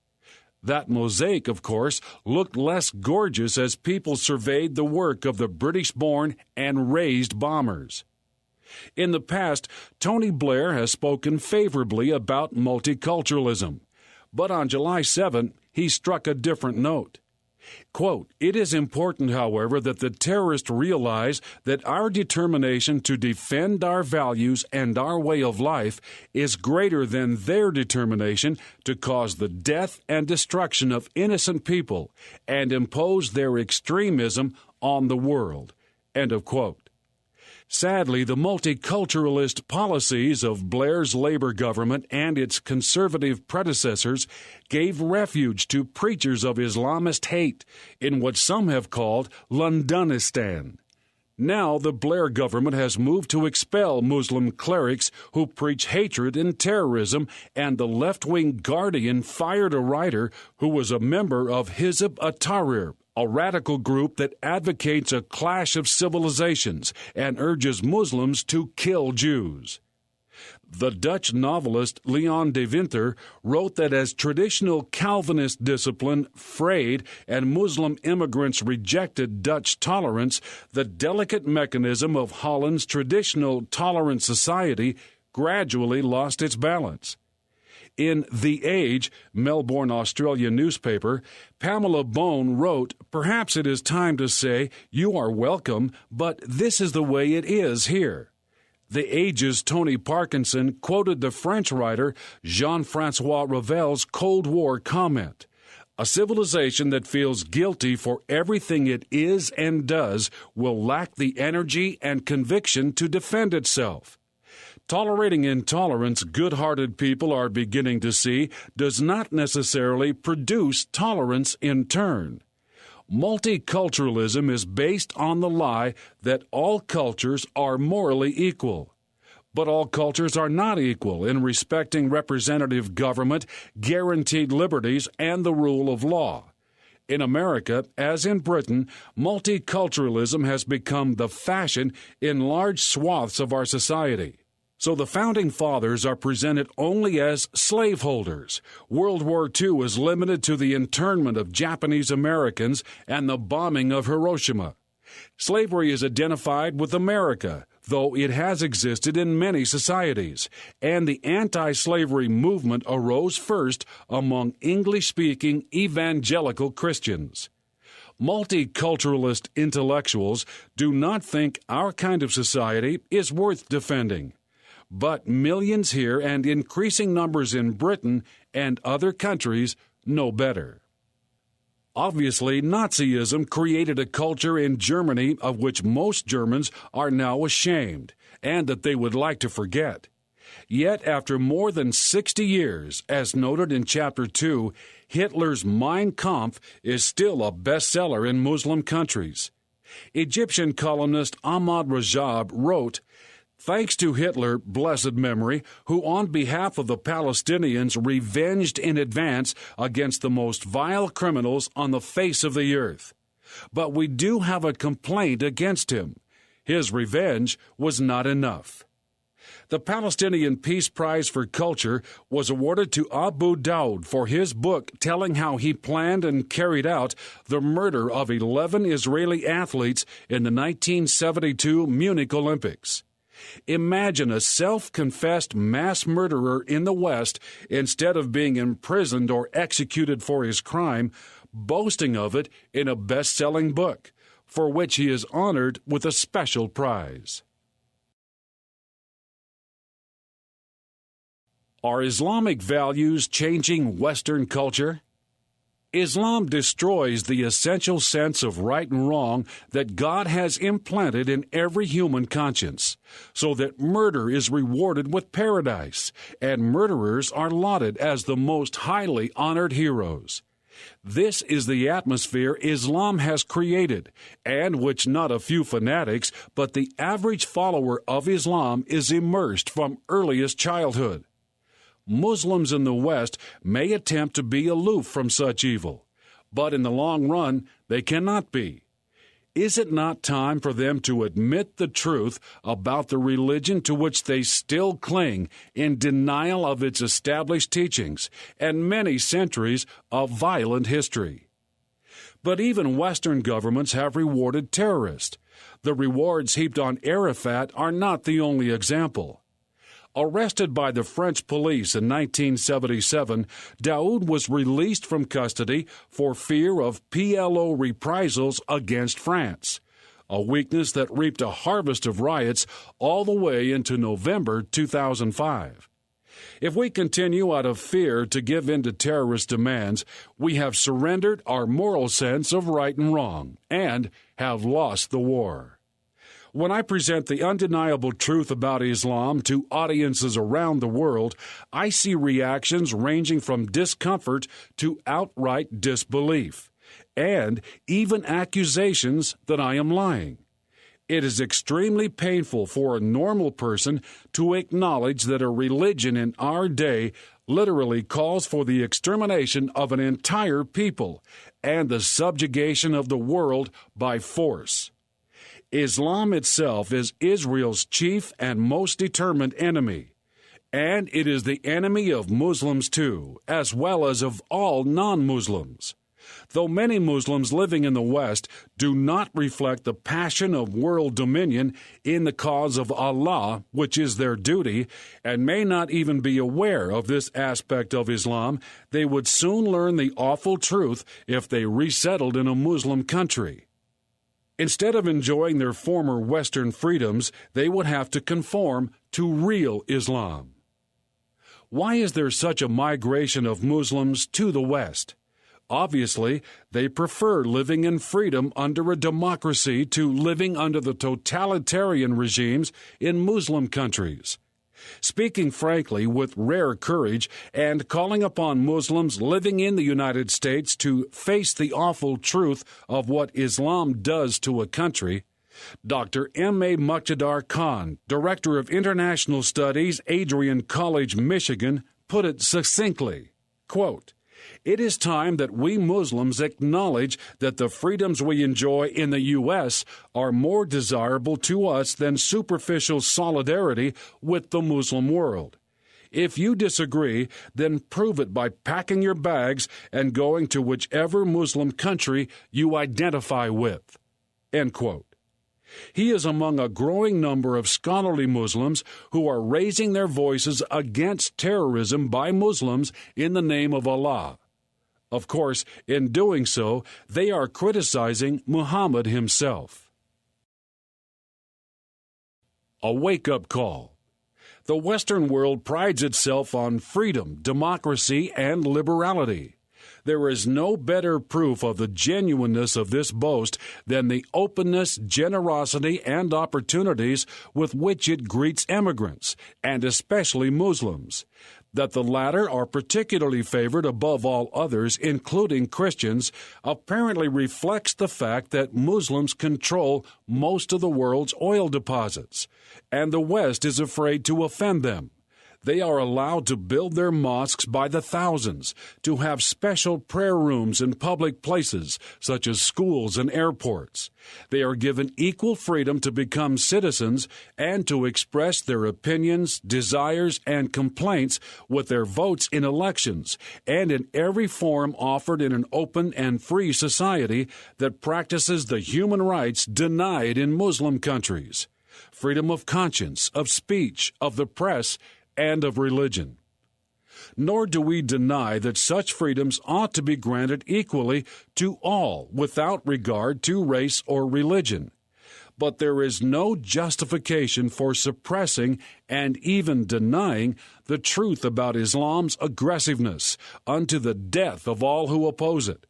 That mosaic, of course, looked less gorgeous as people surveyed the work of the British-born and raised bombers. In the past, Tony Blair has spoken favorably about multiculturalism, but on July 7, he struck a different note. Quote, "It is important, however, that the terrorists realize that our determination to defend our values and our way of life is greater than their determination to cause the death and destruction of innocent people and impose their extremism on the world." End of quote. Sadly, the multiculturalist policies of Blair's Labor government and its conservative predecessors gave refuge to preachers of Islamist hate in what some have called Londonistan. Now the Blair government has moved to expel Muslim clerics who preach hatred and terrorism, and the left-wing Guardian fired a writer who was a member of Hizb ut-Tahrir, a radical group that advocates a clash of civilizations and urges Muslims to kill Jews. The Dutch novelist Leon de Winter wrote that as traditional Calvinist discipline frayed and Muslim immigrants rejected Dutch tolerance, the delicate mechanism of Holland's traditional tolerant society gradually lost its balance. In The Age, Melbourne, Australia newspaper, Pamela Bone wrote, "Perhaps it is time to say, you are welcome, but this is the way it is here." The Age's Tony Parkinson quoted the French writer Jean-Francois Revel's Cold War comment, "A civilization that feels guilty for everything it is and does will lack the energy and conviction to defend itself." Tolerating intolerance, good-hearted people are beginning to see, does not necessarily produce tolerance in turn. Multiculturalism is based on the lie that all cultures are morally equal. But all cultures are not equal in respecting representative government, guaranteed liberties, and the rule of law. In America, as in Britain, multiculturalism has become the fashion in large swaths of our society. So the Founding Fathers are presented only as slaveholders. World War II is limited to the internment of Japanese Americans and the bombing of Hiroshima. Slavery is identified with America, though it has existed in many societies, and the anti-slavery movement arose first among English-speaking evangelical Christians. Multiculturalist intellectuals do not think our kind of society is worth defending. But millions here and increasing numbers in Britain and other countries know better. Obviously, Nazism created a culture in Germany of which most Germans are now ashamed, and that they would like to forget. Yet, after more than 60 years, as noted in Chapter 2, Hitler's Mein Kampf is still a bestseller in Muslim countries. Egyptian columnist Ahmad Rajab wrote, "Thanks to Hitler, blessed memory, who on behalf of the Palestinians revenged in advance against the most vile criminals on the face of the earth. But we do have a complaint against him. His revenge was not enough." The Palestinian Peace Prize for Culture was awarded to Abu Daoud for his book telling how he planned and carried out the murder of 11 Israeli athletes in the 1972 Munich Olympics. Imagine a self-confessed mass murderer in the West, instead of being imprisoned or executed for his crime, boasting of it in a best-selling book, for which he is honored with a special prize. Are Islamic values changing Western culture? Islam destroys the essential sense of right and wrong that God has implanted in every human conscience, so that murder is rewarded with paradise, and murderers are lauded as the most highly honored heroes. This is the atmosphere Islam has created, and which not a few fanatics, but the average follower of Islam is immersed from earliest childhood. Muslims in the West may attempt to be aloof from such evil, but in the long run, they cannot be. Is it not time for them to admit the truth about the religion to which they still cling in denial of its established teachings and many centuries of violent history? But even Western governments have rewarded terrorists. The rewards heaped on Arafat are not the only example. Arrested by the French police in 1977, Daoud was released from custody for fear of PLO reprisals against France, a weakness that reaped a harvest of riots all the way into November 2005. If we continue out of fear to give in to terrorist demands, we have surrendered our moral sense of right and wrong and have lost the war. When I present the undeniable truth about Islam to audiences around the world, I see reactions ranging from discomfort to outright disbelief, and even accusations that I am lying. It is extremely painful for a normal person to acknowledge that a religion in our day literally calls for the extermination of an entire people and the subjugation of the world by force. Islam itself is Israel's chief and most determined enemy, and it is the enemy of Muslims too, as well as of all non-Muslims. Though many Muslims living in the West do not reflect the passion of world dominion in the cause of Allah, which is their duty, and may not even be aware of this aspect of Islam, they would soon learn the awful truth if they resettled in a Muslim country. Instead of enjoying their former Western freedoms, they would have to conform to real Islam. Why is there such a migration of Muslims to the West? Obviously, they prefer living in freedom under a democracy to living under the totalitarian regimes in Muslim countries. Speaking frankly with rare courage and calling upon Muslims living in the United States to face the awful truth of what Islam does to a country, Dr. M.A. Muqtadar Khan, Director of International Studies, Adrian College, Michigan, put it succinctly, quote, "It is time that we Muslims acknowledge that the freedoms we enjoy in the U.S. are more desirable to us than superficial solidarity with the Muslim world. If you disagree, then prove it by packing your bags and going to whichever Muslim country you identify with." End quote. He is among a growing number of scholarly Muslims who are raising their voices against terrorism by Muslims in the name of Allah. Of course, in doing so, they are criticizing Muhammad himself. A wake-up call. The Western world prides itself on freedom, democracy, and liberality. There is no better proof of the genuineness of this boast than the openness, generosity, and opportunities with which it greets immigrants, and especially Muslims. That the latter are particularly favored above all others, including Christians, apparently reflects the fact that Muslims control most of the world's oil deposits, and the West is afraid to offend them. They are allowed to build their mosques by the thousands, to have special prayer rooms in public places, such as schools and airports. They are given equal freedom to become citizens and to express their opinions, desires, and complaints with their votes in elections, and in every form offered in an open and free society that practices the human rights denied in Muslim countries. Freedom of conscience, of speech, of the press, and of religion. Nor do we deny that such freedoms ought to be granted equally to all without regard to race or religion. But there is no justification for suppressing and even denying the truth about Islam's aggressiveness unto the death of all who oppose it.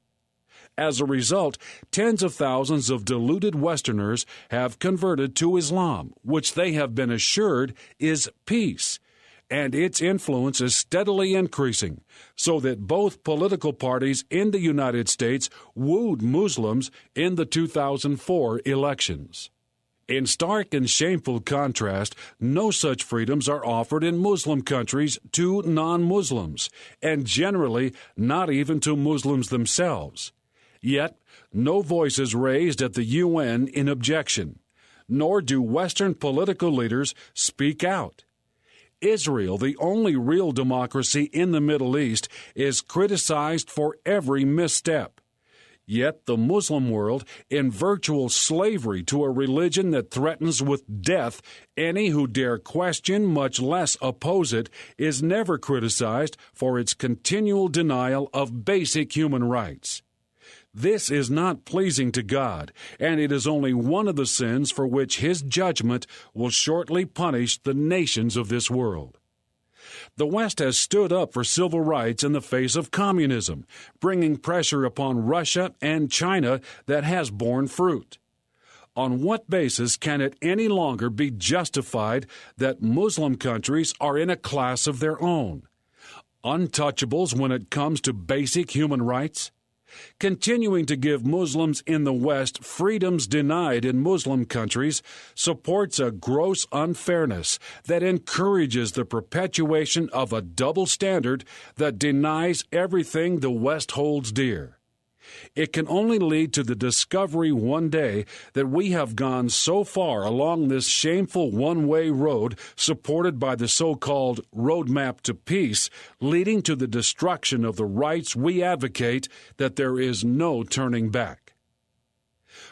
As a result, tens of thousands of deluded Westerners have converted to Islam, which they have been assured is peace, and its influence is steadily increasing, so that both political parties in the United States wooed Muslims in the 2004 elections. In stark and shameful contrast, no such freedoms are offered in Muslim countries to non-Muslims, and generally not even to Muslims themselves. Yet, no voice is raised at the UN in objection, nor do Western political leaders speak out. Israel, the only real democracy in the Middle East, is criticized for every misstep. Yet the Muslim world, in virtual slavery to a religion that threatens with death any who dare question, much less oppose it, is never criticized for its continual denial of basic human rights. This is not pleasing to God, and it is only one of the sins for which His judgment will shortly punish the nations of this world. The West has stood up for civil rights in the face of communism, bringing pressure upon Russia and China that has borne fruit. On what basis can it any longer be justified that Muslim countries are in a class of their own? Untouchables when it comes to basic human rights? Continuing to give Muslims in the West freedoms denied in Muslim countries supports a gross unfairness that encourages the perpetuation of a double standard that denies everything the West holds dear. It can only lead to the discovery one day that we have gone so far along this shameful one-way road supported by the so-called roadmap to peace, leading to the destruction of the rights we advocate, that there is no turning back.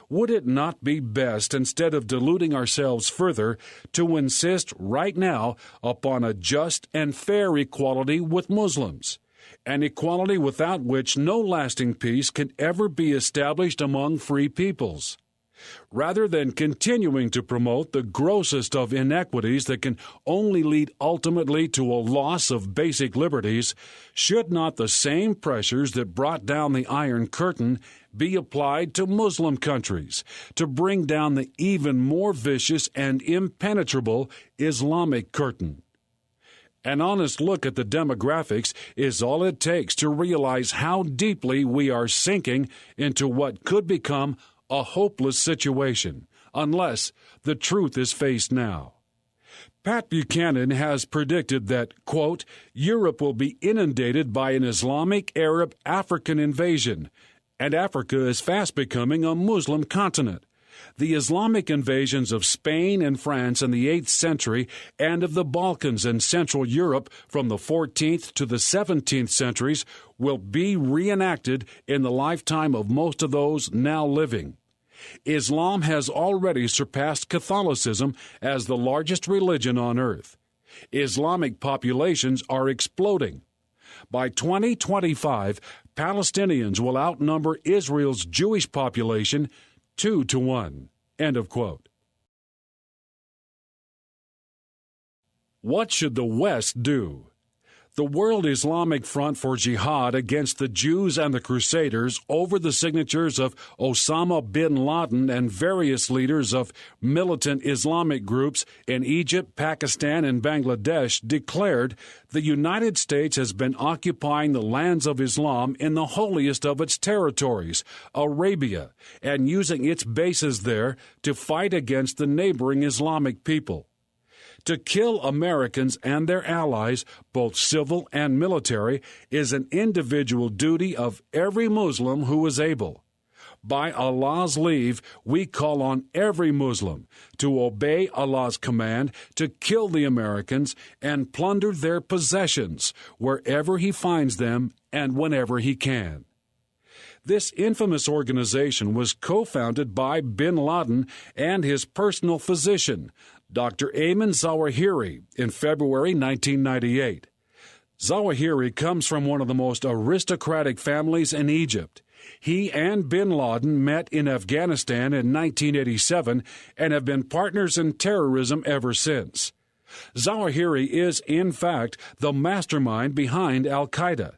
Would it not be best, instead of deluding ourselves further, to insist right now upon a just and fair equality with Muslims? An equality without which no lasting peace can ever be established among free peoples. Rather than continuing to promote the grossest of inequities that can only lead ultimately to a loss of basic liberties, should not the same pressures that brought down the Iron Curtain be applied to Muslim countries to bring down the even more vicious and impenetrable Islamic curtain? An honest look at the demographics is all it takes to realize how deeply we are sinking into what could become a hopeless situation, unless the truth is faced now. Pat Buchanan has predicted that, quote, Europe will be inundated by an Islamic Arab African invasion, and Africa is fast becoming a Muslim continent. The Islamic invasions of Spain and France in the 8th century and of the Balkans and Central Europe from the 14th to the 17th centuries will be reenacted in the lifetime of most of those now living. Islam has already surpassed Catholicism as the largest religion on earth. Islamic populations are exploding. By 2025, Palestinians will outnumber Israel's Jewish population 2 to 1. End of quote. What should the West do? The World Islamic Front for Jihad against the Jews and the Crusaders, over the signatures of Osama bin Laden and various leaders of militant Islamic groups in Egypt, Pakistan, and Bangladesh, declared the United States has been occupying the lands of Islam in the holiest of its territories, Arabia, and using its bases there to fight against the neighboring Islamic people. To kill Americans and their allies, both civil and military, is an individual duty of every Muslim who is able. By Allah's leave, we call on every Muslim to obey Allah's command to kill the Americans and plunder their possessions wherever he finds them and whenever he can. This infamous organization was co-founded by bin Laden and his personal physician, Dr. Ayman Zawahiri, in February 1998. Zawahiri comes from one of the most aristocratic families in Egypt. He and bin Laden met in Afghanistan in 1987 and have been partners in terrorism ever since. Zawahiri is, in fact, the mastermind behind al-Qaeda.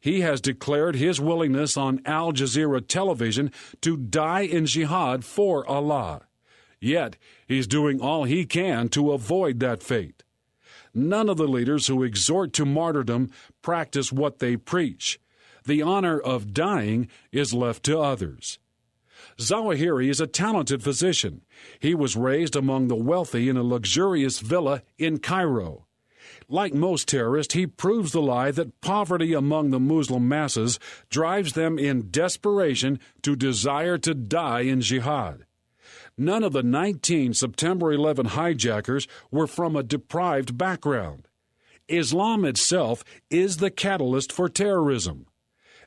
He has declared his willingness on Al Jazeera television to die in jihad for Allah. Yet, he's doing all he can to avoid that fate. None of the leaders who exhort to martyrdom practice what they preach. The honor of dying is left to others. Zawahiri is a talented physician. He was raised among the wealthy in a luxurious villa in Cairo. Like most terrorists, he proves the lie that poverty among the Muslim masses drives them in desperation to desire to die in jihad. None of the 19 September 11 hijackers were from a deprived background. Islam itself is the catalyst for terrorism.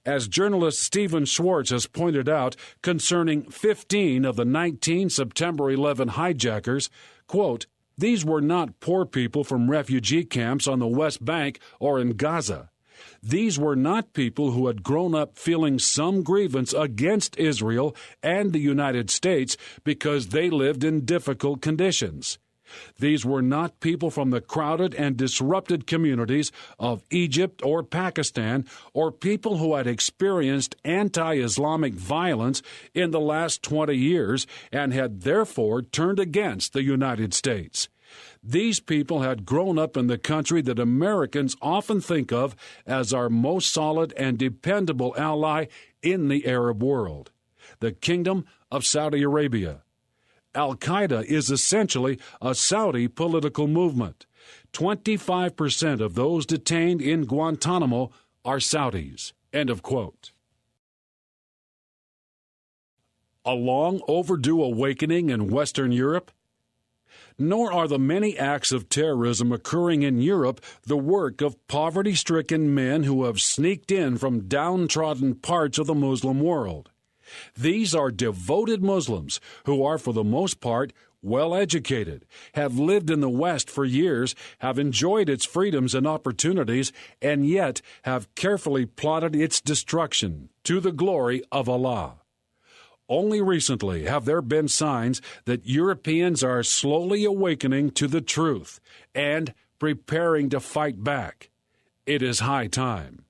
As journalist Stephen Schwartz has pointed out concerning 15 of the 19 September 11 hijackers, quote, "These were not poor people from refugee camps on the West Bank or in Gaza. These were not people who had grown up feeling some grievance against Israel and the United States because they lived in difficult conditions. These were not people from the crowded and disrupted communities of Egypt or Pakistan, or people who had experienced anti-Islamic violence in the last 20 years and had therefore turned against the United States. These people had grown up in the country that Americans often think of as our most solid and dependable ally in the Arab world, the Kingdom of Saudi Arabia. Al-Qaeda is essentially a Saudi political movement. 25% of those detained in Guantanamo are Saudis." End of quote. A long overdue awakening in Western Europe? Nor are the many acts of terrorism occurring in Europe the work of poverty-stricken men who have sneaked in from downtrodden parts of the Muslim world. These are devoted Muslims who are, for the most part, well-educated, have lived in the West for years, have enjoyed its freedoms and opportunities, and yet have carefully plotted its destruction to the glory of Allah. Only recently have there been signs that Europeans are slowly awakening to the truth and preparing to fight back. It is high time.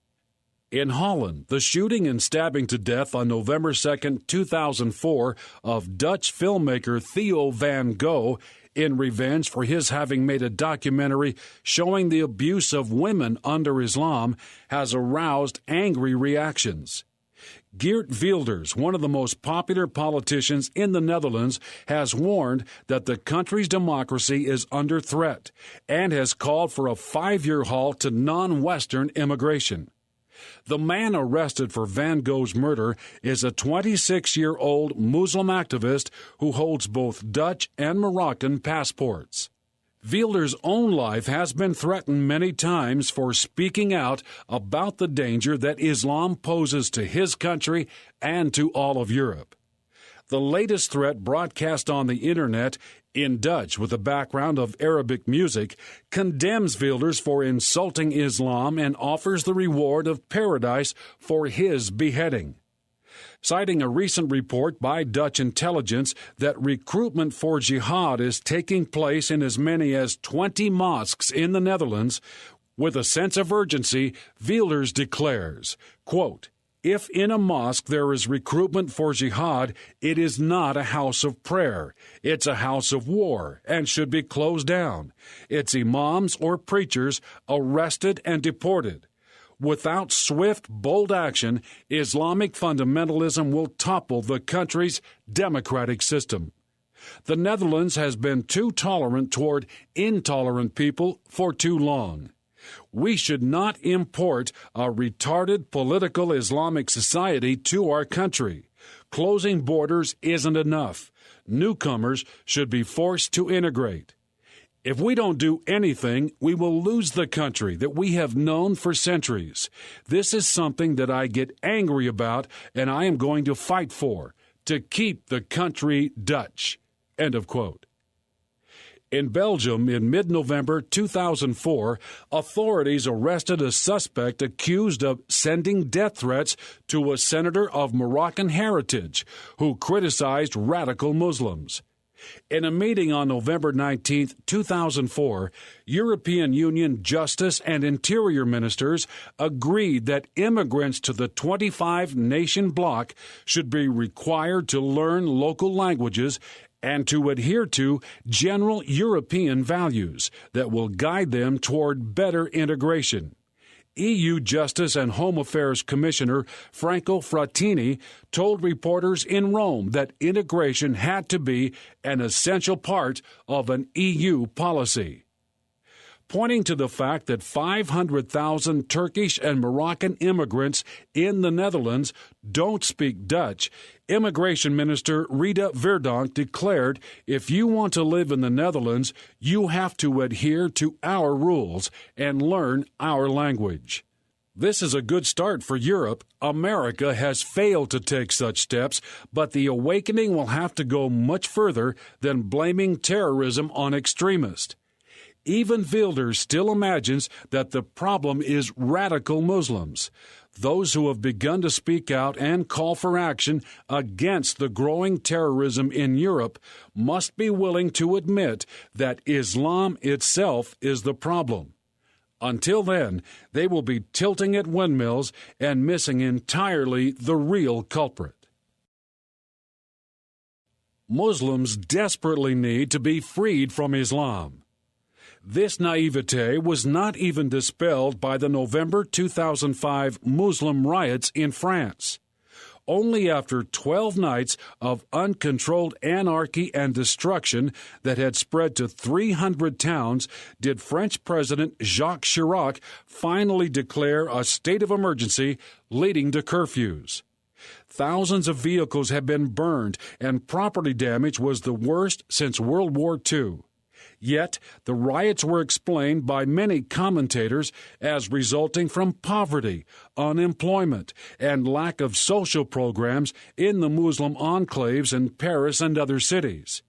In Holland, the shooting and stabbing to death on November 2, 2004 of Dutch filmmaker Theo van Gogh in revenge for his having made a documentary showing the abuse of women under Islam has aroused angry reactions. Geert Wilders, one of the most popular politicians in the Netherlands, has warned that the country's democracy is under threat and has called for a 5-year halt to non-Western immigration. The man arrested for Van Gogh's murder is a 26-year-old Muslim activist who holds both Dutch and Moroccan passports. Wilders' own life has been threatened many times for speaking out about the danger that Islam poses to his country and to all of Europe. The latest threat, broadcast on the Internet in Dutch with a background of Arabic music, condemns Wilders for insulting Islam and offers the reward of paradise for his beheading. Citing a recent report by Dutch intelligence that recruitment for jihad is taking place in as many as 20 mosques in the Netherlands, with a sense of urgency, Wilders declares, quote, "If in a mosque there is recruitment for jihad, it is not a house of prayer. It's a house of war and should be closed down. Its imams or preachers arrested and deported. Without swift, bold action, Islamic fundamentalism will topple the country's democratic system. The Netherlands has been too tolerant toward intolerant people for too long. We should not import a retarded political Islamic society to our country. Closing borders isn't enough. Newcomers should be forced to integrate. If we don't do anything, we will lose the country that we have known for centuries. This is something that I get angry about, and I am going to fight for, to keep the country Dutch." End of quote. In Belgium, in mid-November 2004, authorities arrested a suspect accused of sending death threats to a senator of Moroccan heritage who criticized radical Muslims. In a meeting on November 19, 2004, European Union Justice and Interior Ministers agreed that immigrants to the 25-nation bloc should be required to learn local languages and to adhere to general European values that will guide them toward better integration. EU Justice and Home Affairs Commissioner Franco Frattini told reporters in Rome that integration had to be an essential part of an EU policy. Pointing to the fact that 500,000 Turkish and Moroccan immigrants in the Netherlands don't speak Dutch, Immigration Minister Rita Verdonk declared, "If you want to live in the Netherlands, you have to adhere to our rules and learn our language." This is a good start for Europe. America has failed to take such steps, but the awakening will have to go much further than blaming terrorism on extremists. Even Wilders still imagines that the problem is radical Muslims, those who have begun to speak out and call for action against the growing terrorism in Europe must be willing to admit that Islam itself is the problem. Until then, they will be tilting at windmills and missing entirely the real culprit. Muslims desperately need to be freed from Islam. This naivete was not even dispelled by the November 2005 Muslim riots in France. Only after 12 nights of uncontrolled anarchy and destruction that had spread to 300 towns did French President Jacques Chirac finally declare a state of emergency, leading to curfews. Thousands of vehicles had been burned, and property damage was the worst since World War II. Yet, the riots were explained by many commentators as resulting from poverty, unemployment, and lack of social programs in the Muslim enclaves in Paris and other cities.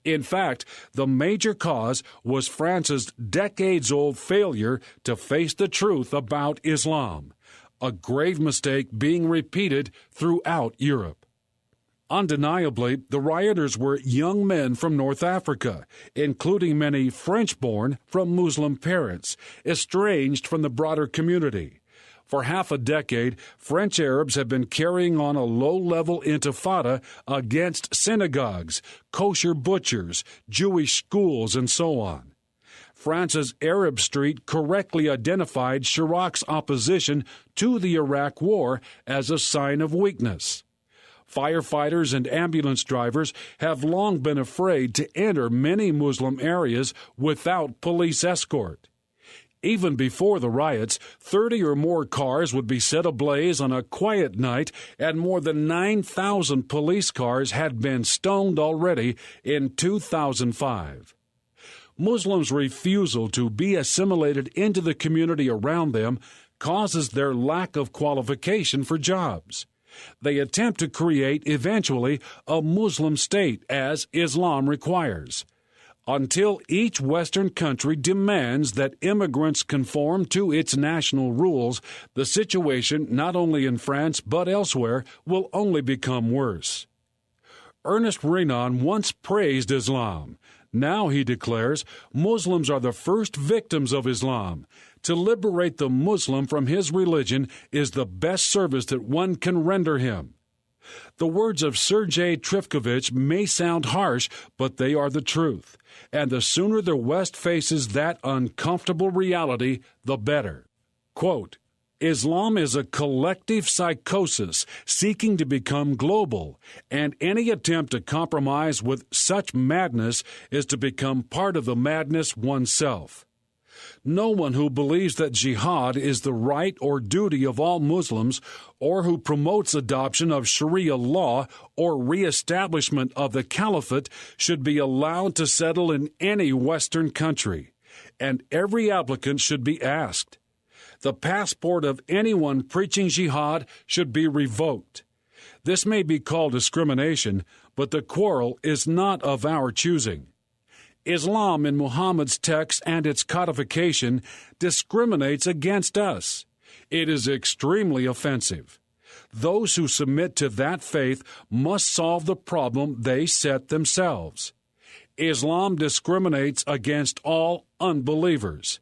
In fact, the major cause was France's decades-old failure to face the truth about Islam, a grave mistake being repeated throughout Europe. Undeniably, the rioters were young men from North Africa, including many French-born from Muslim parents, estranged from the broader community. For half a decade, French Arabs have been carrying on a low-level intifada against synagogues, kosher butchers, Jewish schools, and so on. France's Arab Street correctly identified Chirac's opposition to the Iraq War as a sign of weakness. Firefighters and ambulance drivers have long been afraid to enter many Muslim areas without police escort. Even before the riots, 30 or more cars would be set ablaze on a quiet night, and more than 9,000 police cars had been stoned already in 2005. Muslims' refusal to be assimilated into the community around them causes their lack of qualification for jobs. They attempt to create, eventually, a Muslim state, as Islam requires. Until each Western country demands that immigrants conform to its national rules, the situation, not only in France but elsewhere, will only become worse. Ernest Renan once praised Islam. Now, he declares, Muslims are the first victims of Islam. To liberate the Muslim from his religion is the best service that one can render him. The words of Sergei Trifkovich may sound harsh, but they are the truth. And the sooner the West faces that uncomfortable reality, the better. Quote, Islam is a collective psychosis seeking to become global, and any attempt to compromise with such madness is to become part of the madness oneself. No one who believes that jihad is the right or duty of all Muslims, or who promotes adoption of Sharia law or reestablishment of the caliphate, should be allowed to settle in any Western country, and every applicant should be asked. The passport of anyone preaching jihad should be revoked. This may be called discrimination, but the quarrel is not of our choosing. Islam in Muhammad's text and its codification discriminates against us. It is extremely offensive. Those who submit to that faith must solve the problem they set themselves. Islam discriminates against all unbelievers.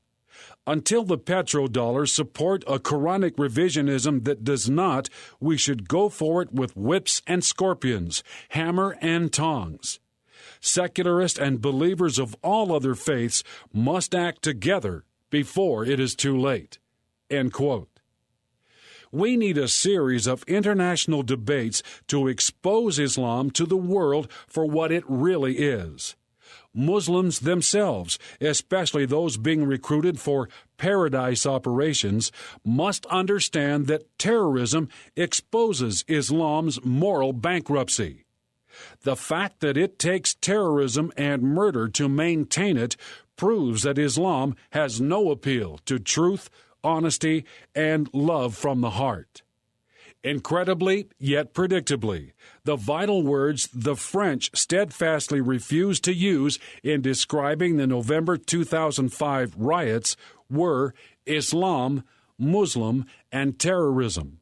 Until the petrodollars support a Quranic revisionism that does not, we should go for it with whips and scorpions, hammer and tongs. Secularists and believers of all other faiths must act together before it is too late. End quote. We need a series of international debates to expose Islam to the world for what it really is. Muslims themselves, especially those being recruited for paradise operations, must understand that terrorism exposes Islam's moral bankruptcy. The fact that it takes terrorism and murder to maintain it proves that Islam has no appeal to truth, honesty, and love from the heart. Incredibly, yet predictably, the vital words the French steadfastly refused to use in describing the November 2005 riots were Islam, Muslim, and terrorism.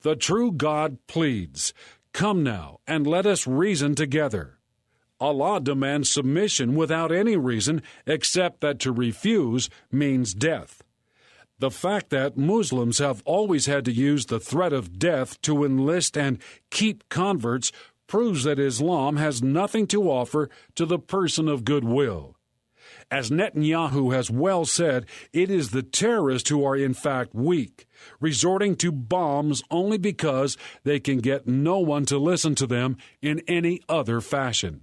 The true God pleads, "Come now, and let us reason together." Allah demands submission without any reason except that to refuse means death. The fact that Muslims have always had to use the threat of death to enlist and keep converts proves that Islam has nothing to offer to the person of goodwill. As Netanyahu has well said, it is the terrorists who are in fact weak, resorting to bombs only because they can get no one to listen to them in any other fashion.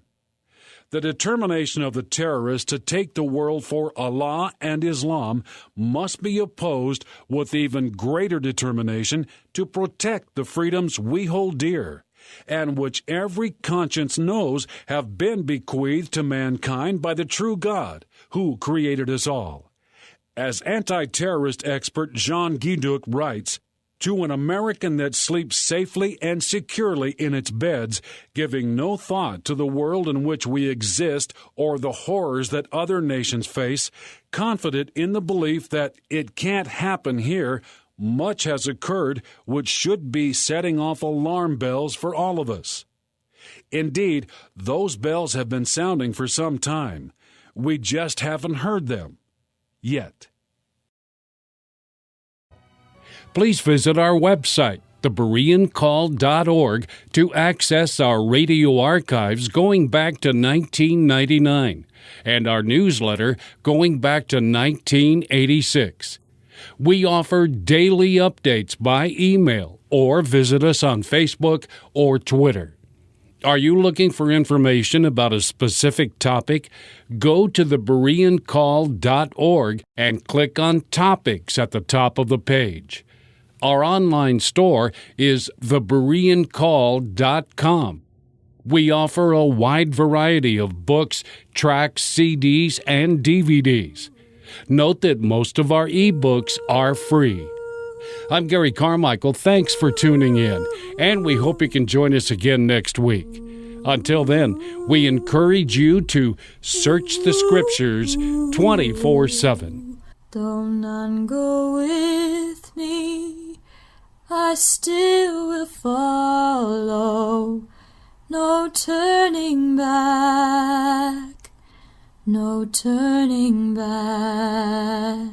The determination of the terrorists to take the world for Allah and Islam must be opposed with even greater determination to protect the freedoms we hold dear, and which every conscience knows have been bequeathed to mankind by the true God, who created us all. As anti-terrorist expert Jean Guiduc writes, "To an American that sleeps safely and securely in its beds, giving no thought to the world in which we exist or the horrors that other nations face, confident in the belief that it can't happen here, much has occurred which should be setting off alarm bells for all of us." Indeed, those bells have been sounding for some time. We just haven't heard them yet. Please visit our website, thebereancall.org, to access our radio archives going back to 1999 and our newsletter going back to 1986. We offer daily updates by email or visit us on Facebook or Twitter. Are you looking for information about a specific topic? Go to thebereancall.org and click on Topics at the top of the page. Our online store is thebereancall.com. We offer a wide variety of books, tracts, CDs, and DVDs. Note that most of our ebooks are free. I'm Gary Carmichael. Thanks for tuning in, and we hope you can join us again next week. Until then, we encourage you to search the Scriptures 24/7. Though none go with me, I still will follow. No turning back, no turning back.